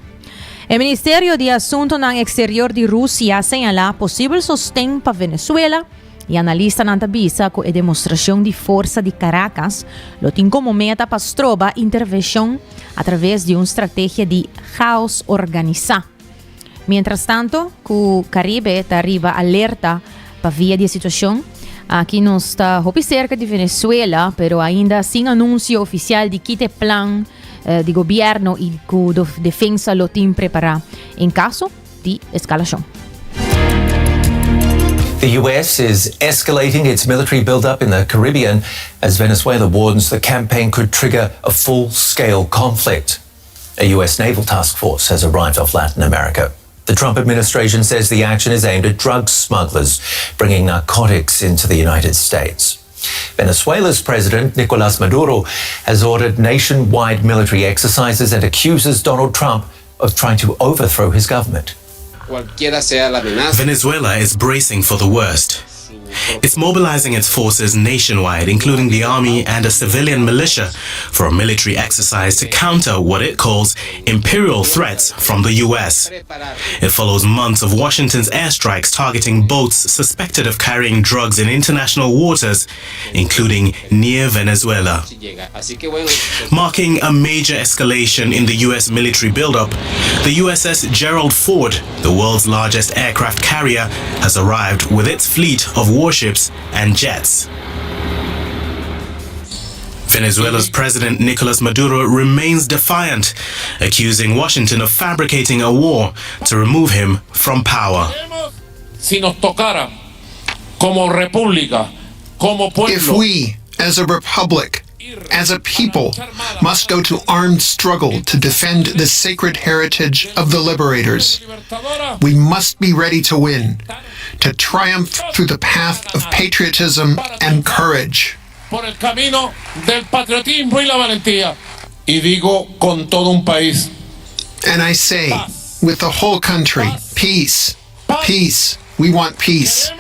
El Ministerio de Asuntos Exterior de Rusia señala posible sostén para Venezuela y analistas avisa que la demostración de fuerza de Caracas lo tiene como meta para trobar intervención a través de una estrategia de caos organizado. Mientras tanto, que Caribe está arriba alerta para vía de situación. Aquí no está cerca de Venezuela, pero ainda sin anuncio oficial de qué plan de gobierno y que defensa lo tiene preparado en caso de escalación. The U.S. is escalating its military buildup in the Caribbean as Venezuela warns the campaign could trigger a full-scale conflict. A U.S. naval task force has arrived off Latin America. The Trump administration says the action is aimed at drug smugglers bringing narcotics into the United States. Venezuela's president, Nicolás Maduro, has ordered nationwide military exercises and accuses Donald Trump of trying to overthrow his government. Venezuela is bracing for the worst. It's mobilizing its forces nationwide, including the army and a civilian militia, for a military exercise to counter what it calls imperial threats from the U.S. It follows months of Washington's airstrikes targeting boats suspected of carrying drugs in international waters, including near Venezuela. Marking a major escalation in the U.S. military buildup, the USS Gerald Ford, the world's largest aircraft carrier, has arrived with its fleet of warships and jets. Venezuela's President Nicolás Maduro remains defiant, accusing Washington of fabricating a war to remove him from power. If we, as a republic, as a people, must go to armed struggle to defend the sacred heritage of the liberators, we must be ready to win, to triumph through the path of patriotism and courage. Por el camino del patriotismo y la valentía. Y digo con todo un país. And I say, with the whole country, peace, peace. We want peace.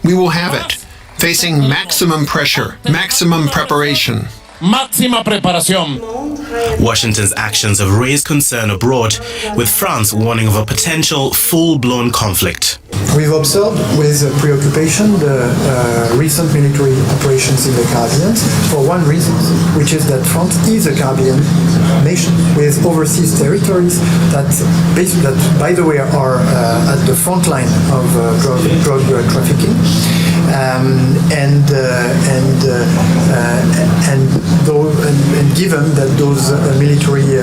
We will have it, facing maximum pressure, maximum preparation. Máxima preparación. Washington's actions have raised concern abroad, with France warning of a potential full-blown conflict. We've observed with preoccupation the recent military operations in the Caribbean for one reason, which is that France is a Caribbean nation with overseas territories that by the way, are at the front line of drug trafficking. And given that those military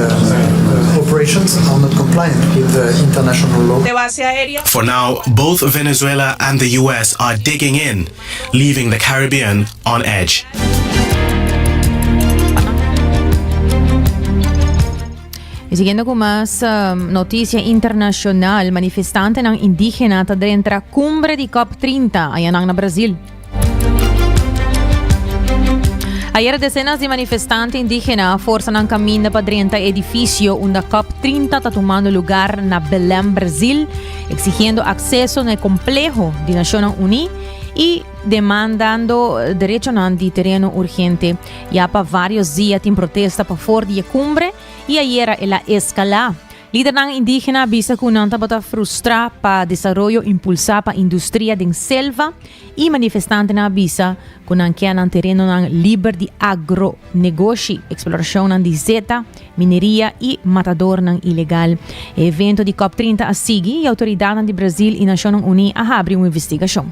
operations are not compliant with international law. For now, both Venezuela and the US are digging in, leaving the Caribbean on edge. Y siguiendo con más noticia internacional, manifestantes indígenas dentro de la cumbre de COP30 allá en Brasil. Ayer decenas de manifestantes indígenas forzan camino para dentro del edificio donde COP30 está tomando lugar en Belém, Brasil, exigiendo acceso al complejo de Naciones Unidas y demandando derecho de terreno urgente. Ya para varios días en protesta para fuera de la cumbre y ayer la escalada. Líder indígena avisa que não está frustrado para o desenvolvimento impulsar para a indústria de selva e manifestante avisa que não quer terreno livre de agronegócio, exploração de zeta, mineria e matador ilegal. O evento de COP30 a seguir e a autoridade de Brasil e Nações Unidas abrem uma investigação.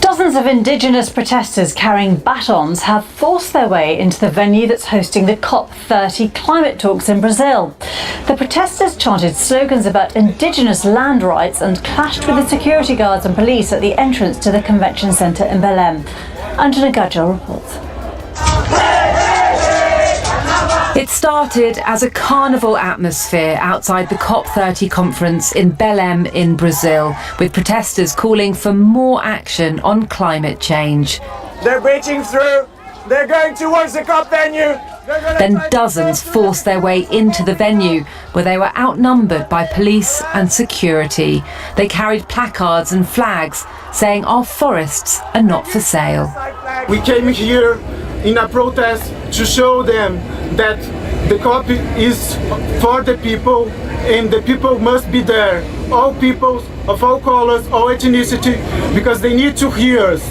Dozens Dozens of indigenous protesters carrying batons have forced their way into the venue that's hosting the COP30 climate talks in Brazil. The protesters chanted slogans about indigenous land rights and clashed with the security guards and police at the entrance to the convention centre in Belém. Anjana Gajal reports. It started as a carnival atmosphere outside the COP30 conference in Belém in Brazil, with protesters calling for more action on climate change. They're breaching through. They're going towards the COP venue. Then dozens forced their way into the venue, where they were outnumbered by police and security. They carried placards and flags saying our forests are not for sale. We came here in a protest to show them that the COP is for the people and the people must be there. All peoples of all colors, all ethnicity, because they need to hear us.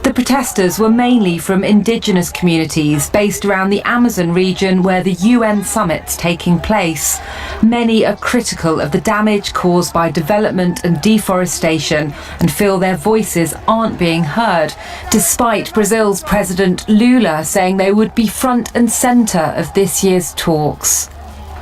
The protesters were mainly from indigenous communities based around the Amazon region where the UN summit's taking place. Many are critical of the damage caused by development and deforestation and feel their voices aren't being heard, despite Brazil's President Lula saying they would be front and centre of this year's talks.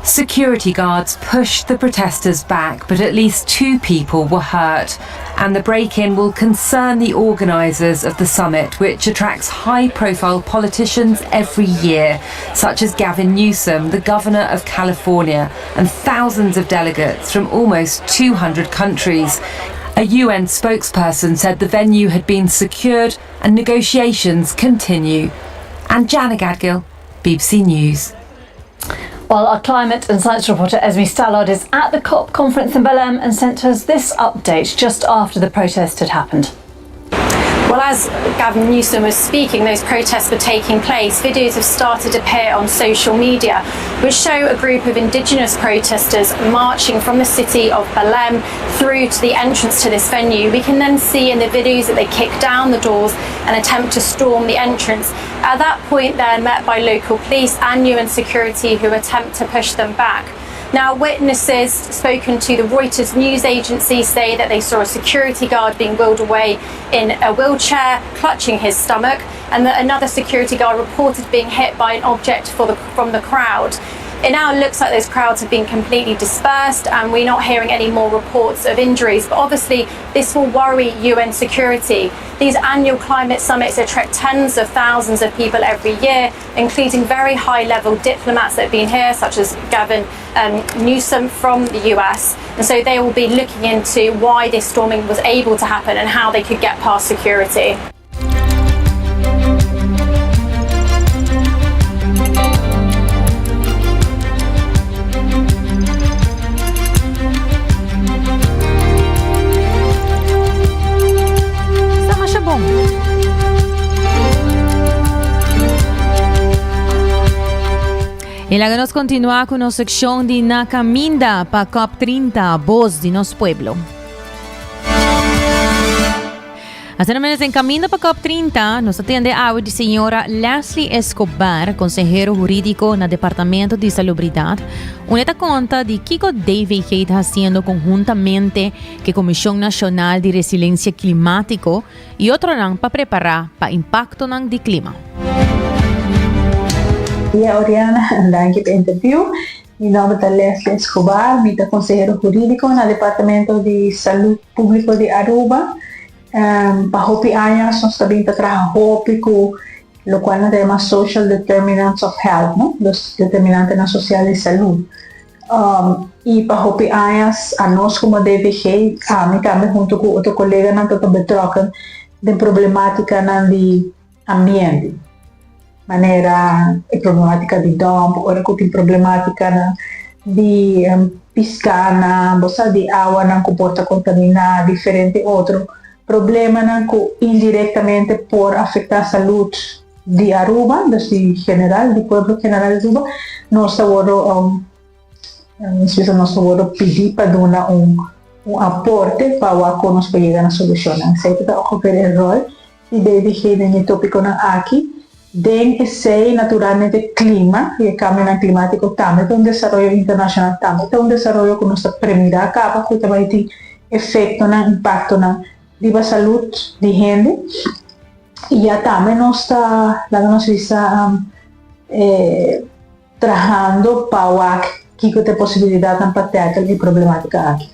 Security guards pushed the protesters back, but at least 2 people were hurt. And the break-in will concern the organisers of the summit, which attracts high-profile politicians every year, such as Gavin Newsom, the governor of California, and thousands of delegates from almost 200 countries. A UN spokesperson said the venue had been secured and negotiations continue. And Jana Gadgil, BBC News. Well, our climate and science reporter Esme Stallard is at the COP conference in Belém and sent us this update just after the protest had happened. Well, as Gavin Newsom was speaking, those protests were taking place. Videos have started to appear on social media, which show a group of indigenous protesters marching from the city of Belém through to the entrance to this venue. We can then see in the videos that they kick down the doors and attempt to storm the entrance. At that point, they're met by local police and UN security who attempt to push them back. Now, witnesses spoken to the Reuters news agency say that they saw a security guard being wheeled away in a wheelchair, clutching his stomach, and that another security guard reported being hit by an object from the crowd. It now looks like those crowds have been completely dispersed and we're not hearing any more reports of injuries. But obviously, this will worry UN security. These annual climate summits attract tens of thousands of people every year, including very high-level diplomats that have been here, such as Gavin Newsom from the US. And so they will be looking into why this storming was able to happen and how they could get past security. E la que nos continua con una sección de na caminda pa COP30, voz de nos pueblo. Hasta menos en camino para COP30, nos atiende hoy la señora Leslie Escobar, consejero jurídico en el Departamento de Salubridad. Una conta de Kiko DVG está haciendo conjuntamente con la Comisión Nacional de Resiliencia Climático y otro para preparar para el impacto del clima. Dia Oriana, danke pelo interview. Mi nombre es Leslie Escobar, soy consejero jurídico en el Departamento de Salud Público de Aruba. Para hopi años nos también trabajamos con lo cual nos llama Social Determinants of Health, ¿no? Los determinantes sociales de salud. Y para hopi años, a nos como DVG, a mí también junto con otro colega, nos estamos betrokken de problemática del ambiente. Maneira problemática de dump, ora com problemática de piscina, de água não comporta contaminar, diferente outro problema que indiretamente por afetar a saúde de Aruba, de general, do povo general de Aruba, nós estamos pedir para dar aporte para que nós chegar na solução. Sempre está ocorrendo o rol e deve no tópico aqui. Den sei naturalmente clima e cambio climático também um desenvolvimento internacional também um desenvolvimento que nós premira acaba que também tem efeito na impacto na riba salud de gente. Y ya también nos está trabajando para que te posibilidad de patear la problemática aquí.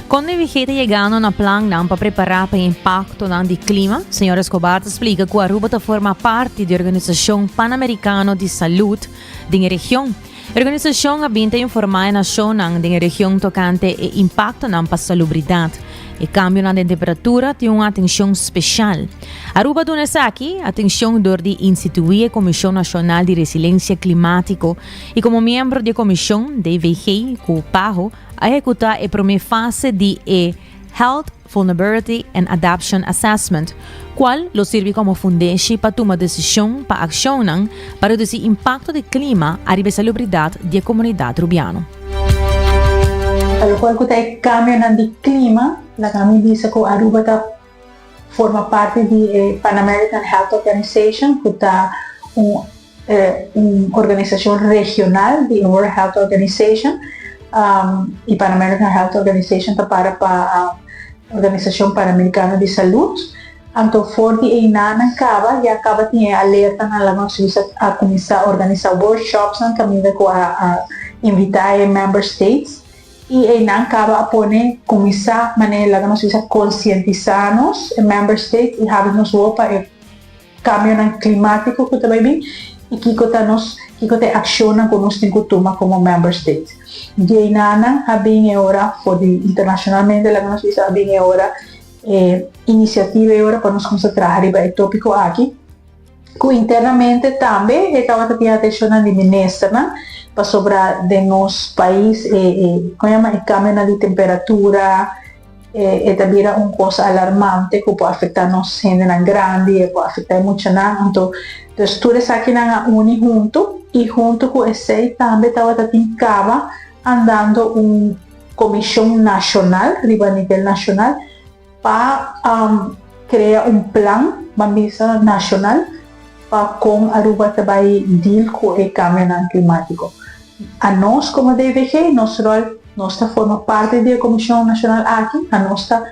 Quando vi gente chegando na plan para preparar para o impacto do clima, Sr. Escobar explica que Aruba forma parte da Organização Pan-Americana de Saúde da região. A organização habita informar a nação da região tocante o impacto para a salubridade. E cambio na temperatura tem uma atenção especial. Aruba do aqui atenção dor de instituir a Comissão Nacional de Resiliência Climática e como membro da comissão DVG com o PAHO a executar a primeira fase de Health, Vulnerability and Adaptation Assessment, qual lo serve como fundamento para tomar decisão para ação para reduzir o impacto do clima à salubridade da comunidade rubiana. Al cual que tem cambio no clima, la kami dice que Aruba forma parte de Pan American Health Organization, que está una organización regional de World Health Organization, y Pan American Health Organization está para Organización Panamericana de Salud. Anto for di inana ya acaba tiene alerta na la nossa a começar a organizar workshops na caminho com a invitar member states. E não acaba a poner começar maneira que nós precisamos conscientizar-nos em member states e nos para o cambio climático que também vem e que tem ação que nós temos que tomar como member states. E aí não há bem agora internacionalmente lá que nós precisamos bem agora iniciativa agora para nos concentrar em o tópico aqui que internamente também estava tendo atenção na ministra para sobre de nosso país o cambio de temperatura também é uma coisa alarmante que pode afetar nossa gente grande pode afetar muito então todos aqui na uni junto e junto com esse também estava andando uma comissão nacional a nível nacional para criar plano nacional para com Aruba também deal com o cambio climático. A nós, como DVG, nossa forma parte da Comissão Nacional aqui, a nossa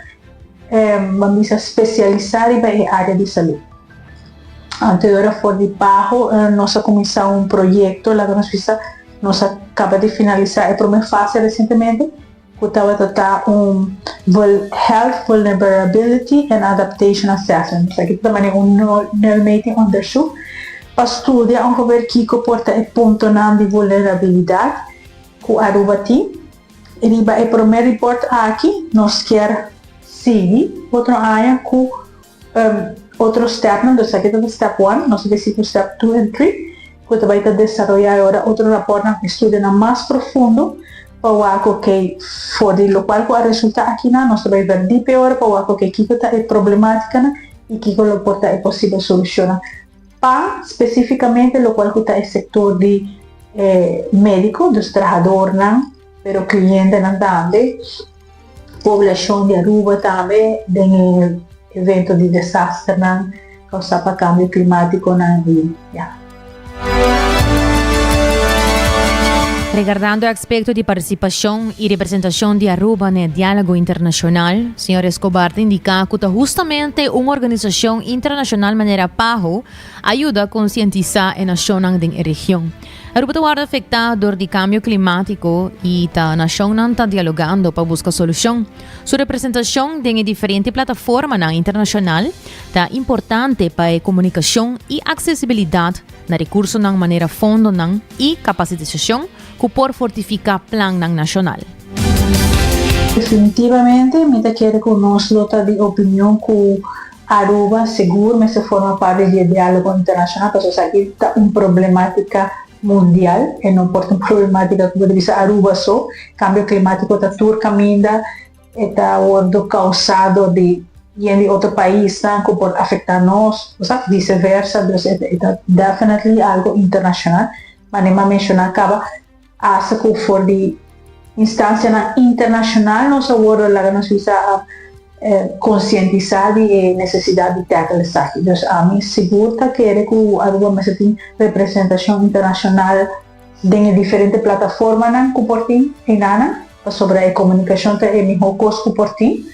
vamos especializar em área de saúde. Anterior for de PAHO, nós começamos um projeto lá que nós acaba de finalizar a primeira fase recentemente, que estava tratando Health, Vulnerability and Adaptation Assessment. Aqui também normalmente undershoot para estudar ver que comporta o ponto de vulnerabilidade que Aruba tem. E o primeiro report aqui nós quer seguir outra área com outro step, não sei aqui é step 1, nós decidimos step 2 e 3, que vai desenvolver agora outro rapport estudo mais profundo para que for de lo qual o resultado aqui nós vai ver de pior para que está é problemática e que lo porta é possível solucionar. Para especificamente lo qual está é setor de médico dos trabalhadores, pero cliente não também, população de Aruba também, tem evento de desastre causado por cambio climático Regardando o aspecto de participação e representação de Aruba no diálogo internacional, Sr. Escobar indica que justamente uma organização internacional maneira PAHO ajuda a conscientizar a nação da região. Aruba está afetada do cambio climático e a nação está dialogando para buscar solução. Sua representação em diferentes plataformas internacional é importante para a comunicação e acessibilidade na recursos de maneira fundo e capacitação que por fortificar o plano nacional. Definitivamente, me quero que nós nota de opinião que Aruba seguro, mas forma parte do diálogo internacional, porque aqui está uma problemática mundial, e não porta uma problemática como diz Aruba só, cambio climático está todo caminho, está causado de outro país que pode afetar nós, vice-versa, é definitely algo internacional, mas nem mencionar acaba asa que for de instância internacional nós agora lá nós precisa conscientizar de necessidade de tackle isso aqui. Então a mim seguro que quer que o Aruba mas tem representação internacional em diferentes plataformas que portem em Ana sobre a comunicação é melhor custo por ti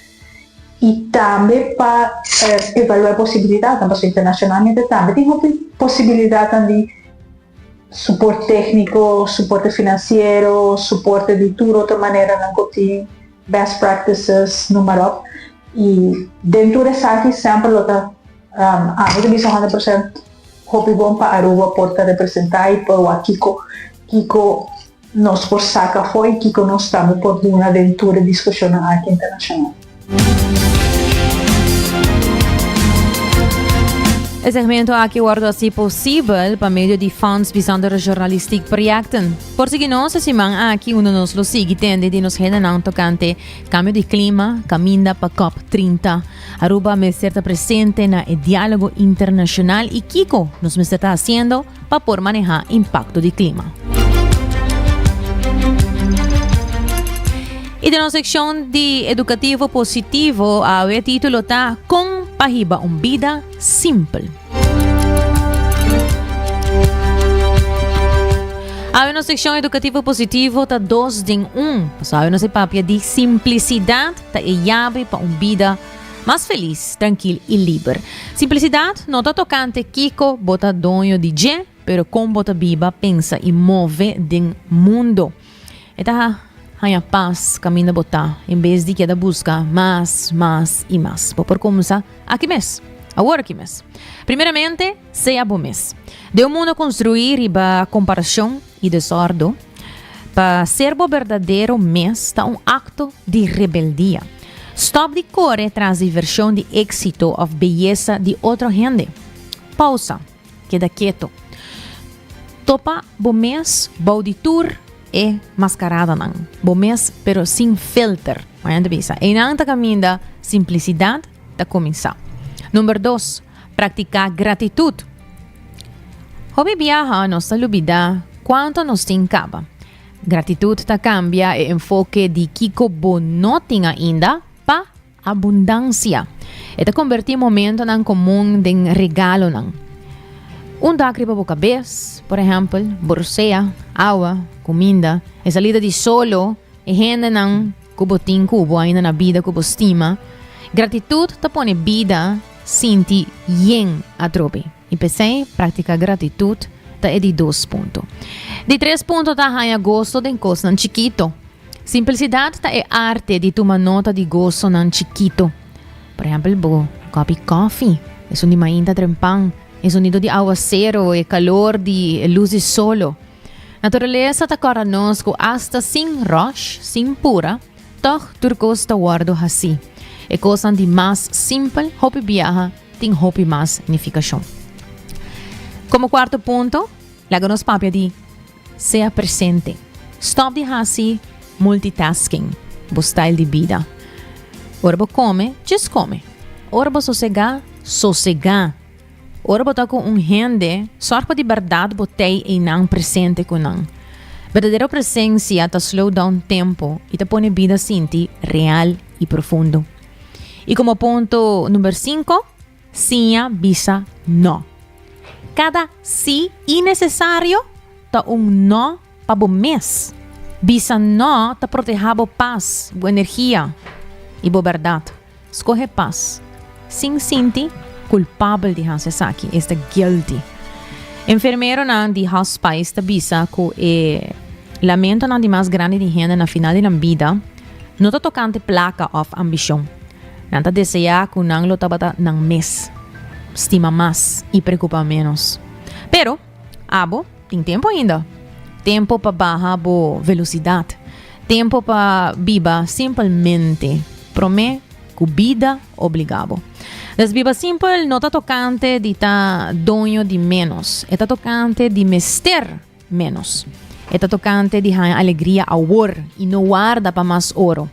e também para evaluar a possibilidade, também internacionalmente também tem a possibilidade de suporte técnico, suporte financeiro, suporte de tudo outra maneira não tem best practices número e dentro dessa aqui sempre lota a minha visão 100% hopi bom para Aruba porta representar e para o Kiko nos por saca foi Kiko nós estamos por uma aventura discussão aqui internacional. O segmento aqui guarda assim possível para meio de funds bijzondere journalistiek projecten. Por si nós simang aqui nos lo sigue tende de nos redenang tocante cambio de clima, caminda para COP30. Aruba me está presente na diálogo internacional e Kiko nos me está haciendo para por manejar impacto de clima. E na secção de educativo positivo, o título está Com Pahiba vida simple. Na secção educativo positivo está 2 em 1. Sabe, não se papia de simplicidade, está chave para vida mais feliz, tranquilo e livre. Simplicidade não está tocante Kiko, bota dono de G, pero com bota biba pensa e move do mundo. Está hanya paz caminho botar em vez de que busca mais e mais. Por começar aqui mesmo, agora aqui mesmo. Primeiramente, seja bom mês. De um mundo construir e a comparação e desordem, para ser o verdadeiro mês está acto de rebeldia. Stop de correr tras diversão de êxito ou beleza de outra gente. Pausa, queda quieto. Topa bom mês, bom de tour e mascarada não. Bom mês, pero sem filter. Ainda bisa. E não está caminho simplicidade da começar. Número 2, praticar gratitude. Hobby viaja nossa lubida quanto nos tem caba. Gratitude ta cambia o enfoque de Kiko não tem ainda para abundância. E ta convertir momento em comum de regalo não. Dacri para a cabeça, por exemplo, borseia, água, comida, e salida de solo, e gente não cubotin cubo ainda na vida cubo estima. Gratitude ta põe vida sinti yen a trope. E pensei, praticar gratitude ta é de 2 pontos. De 3 pontos ta ganha gosto de coisa chiquito. Simplicidade ta é arte de tomar nota de gosto nan chiquito. Por exemplo, coffee, é um de mainda trempang. O sonido de aguacero e calor de luzes solo. Natureza ta conosco hasta sem rush, sem pura, toch turcos ta guardo assim. E coisa de mais simple, hopi viaja, tem hopi mais significação. Como quarto ponto, laga nos papia de seja presente. Stop de assim multitasking, bo style de vida. Orbo come, just come. Orbo sossegar, sossegar. Ora botar com gente, sorte de verdade botei e não presente com não. Verdadeira presença ta slow down tempo e ta põe vida sinti real e profundo. E como ponto número 5, sim, bisa, no. Cada sim innecessário ta no para bom mês. Bisa no ta proteger bo paz, bo energia e bo verdade. Escolhe paz. Sem sinti culpável de Hansesaki, está guilty. Enfermeiro não de hospice está bisa que lamento não de mais grande de gente na final da vida, não está tocante placa of ambição. Não está desejar que não lo tabata não mês, estima mais e preocupa menos. Pero, abo, tem tempo ainda. Tempo para baixar a velocidade. Tempo para viver simplesmente. Promete que vida obrigado. Das viva simple não está tocante de ta dono de menos. Está tocante de mester menos. Está tocante de alegria ao or e não guarda para mais ouro.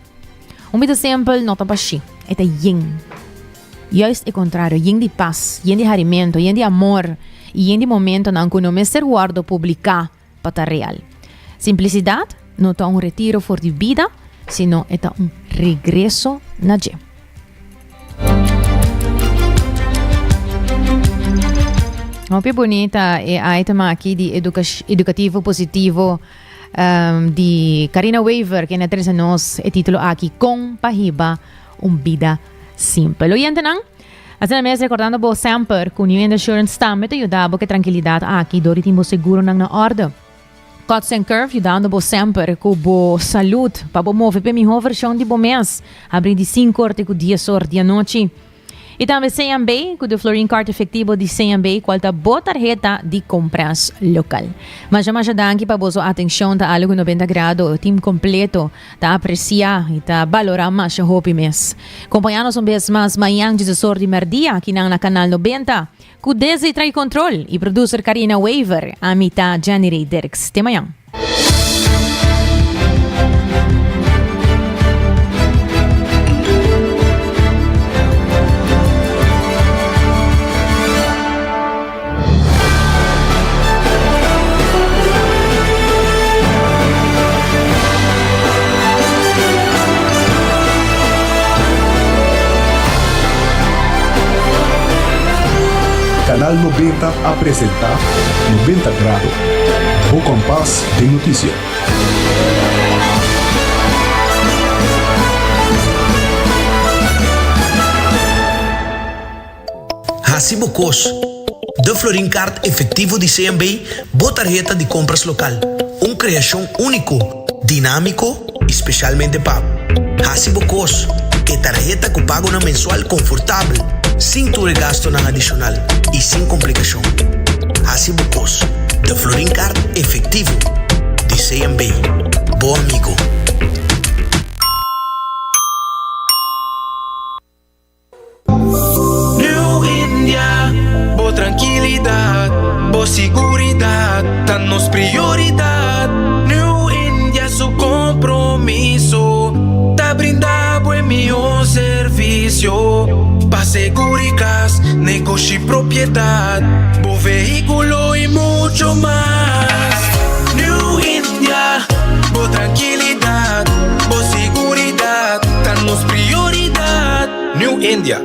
Vida simple não está para si. Está yin. Juist o contrário. Yin de paz, yin de harimento, yin de amor e yin de momento não que não mester guardo publicar para real. Simplicidade não está retiro for de vida, sino está regresso na je. Muito bonita é a item aqui de educativo positivo di Karina Weaver, que natresa nos el título aquí, Con Pahiba, vida simple. Oyente nang? Así mes recordando bo sempre, con New Insurance Stamp, te ayudaba que tranquilidad aquí, dori timbo seguro nang na orde. Cuts and Curve, ajudando bo sempre com bo saúde, para bo mover para minha versão de bo mês, abrir de 5 horas com dia sor dia noite. E também CMB, com o Florin Card efetivo de CMB, qual tá boa tarjeta de compras local. Mas já danke para boa atenção, tá algo 90 graus, o time completo, tá apreciar e tá valorar mais o hobby mês. Acompanhando-nos vez mais manhã de sor de merdia, aqui na canal 90. Com Desi Trai Control e producer Karina Weaver, a mitad Jenny Dirks. Até amanhã. Canal 90 apresenta 90 grados, o compás de notícia. Hasibo Cos, de Florin Card efetivo de CMB, boa tarjeta de compras local. Criação único, dinâmico, especialmente pago. Hasibo Cos, que tarjeta que pago na mensual confortável, sem tu gasto na adicional e sem complicação. Hasibo Cos, de Florin Card efetivo de CMB. Bom amigo. New India, boa tranquilidade, boa seguridade, tá nos prioridade. New India, su compromisso, tá brindar buen meu serviço. Pa seguridad, negocio y propiedad, bo vehículo y mucho más. New India, bo tranquilidad, bo seguridad, danos prioridad. New India.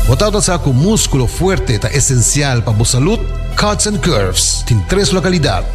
Botado sa com músculo fuerte ta esencial para a saúde, Cuts and Curves tem 3 localidades.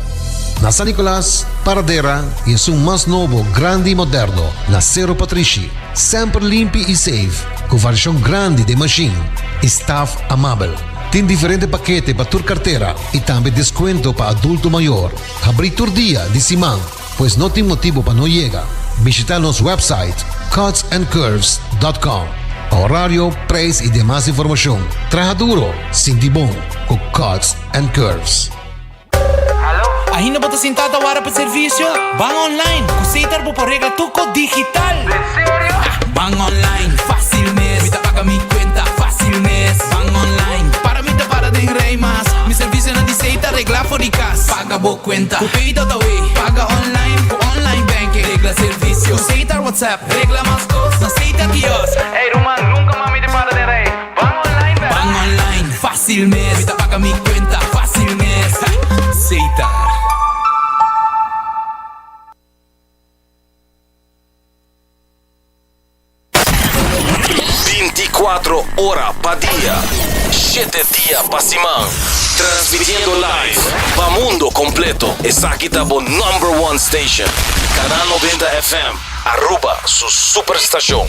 Na San Nicolás, Paradera e em seu mais novo, grande e moderno, na Cerro Patrici. Sempre limpo e safe, com variação grande de machine e staff amável. Tem diferentes paquetes para tua carteira e também desconto para adulto maior. Abrir todo dia de semana, pois não tem motivo para não chegar. Visitar nosso website cutsandcurves.com. Horário, preço e demais informação. Traja duro, sinti bom, com Cuts and Curves. Ainda bota sentada para o serviço? Van online, aceitar por regla tuco digital. ¿En serio? Van online, fácil mes. Me paga mi cuenta, fácil mes. Van online, para mí te para de rey más. Mi servicio no diceita, regla fóricas. Paga bo cuenta, tu pedido da way. Paga online, con online banking. Regla servicio, aceitar WhatsApp. Regla más cosas, aceita Dios. Ey, Roman, nunca mami te para de rey. Van online, van online, fácil mes. Me paga mi cuenta, fácil mes. Aceitar. Hora pa día, 7 días pa semana, transmitiendo live pa mundo completo. Es aquí tabo #1 station, Canal 90 FM, Aruba, su superestación.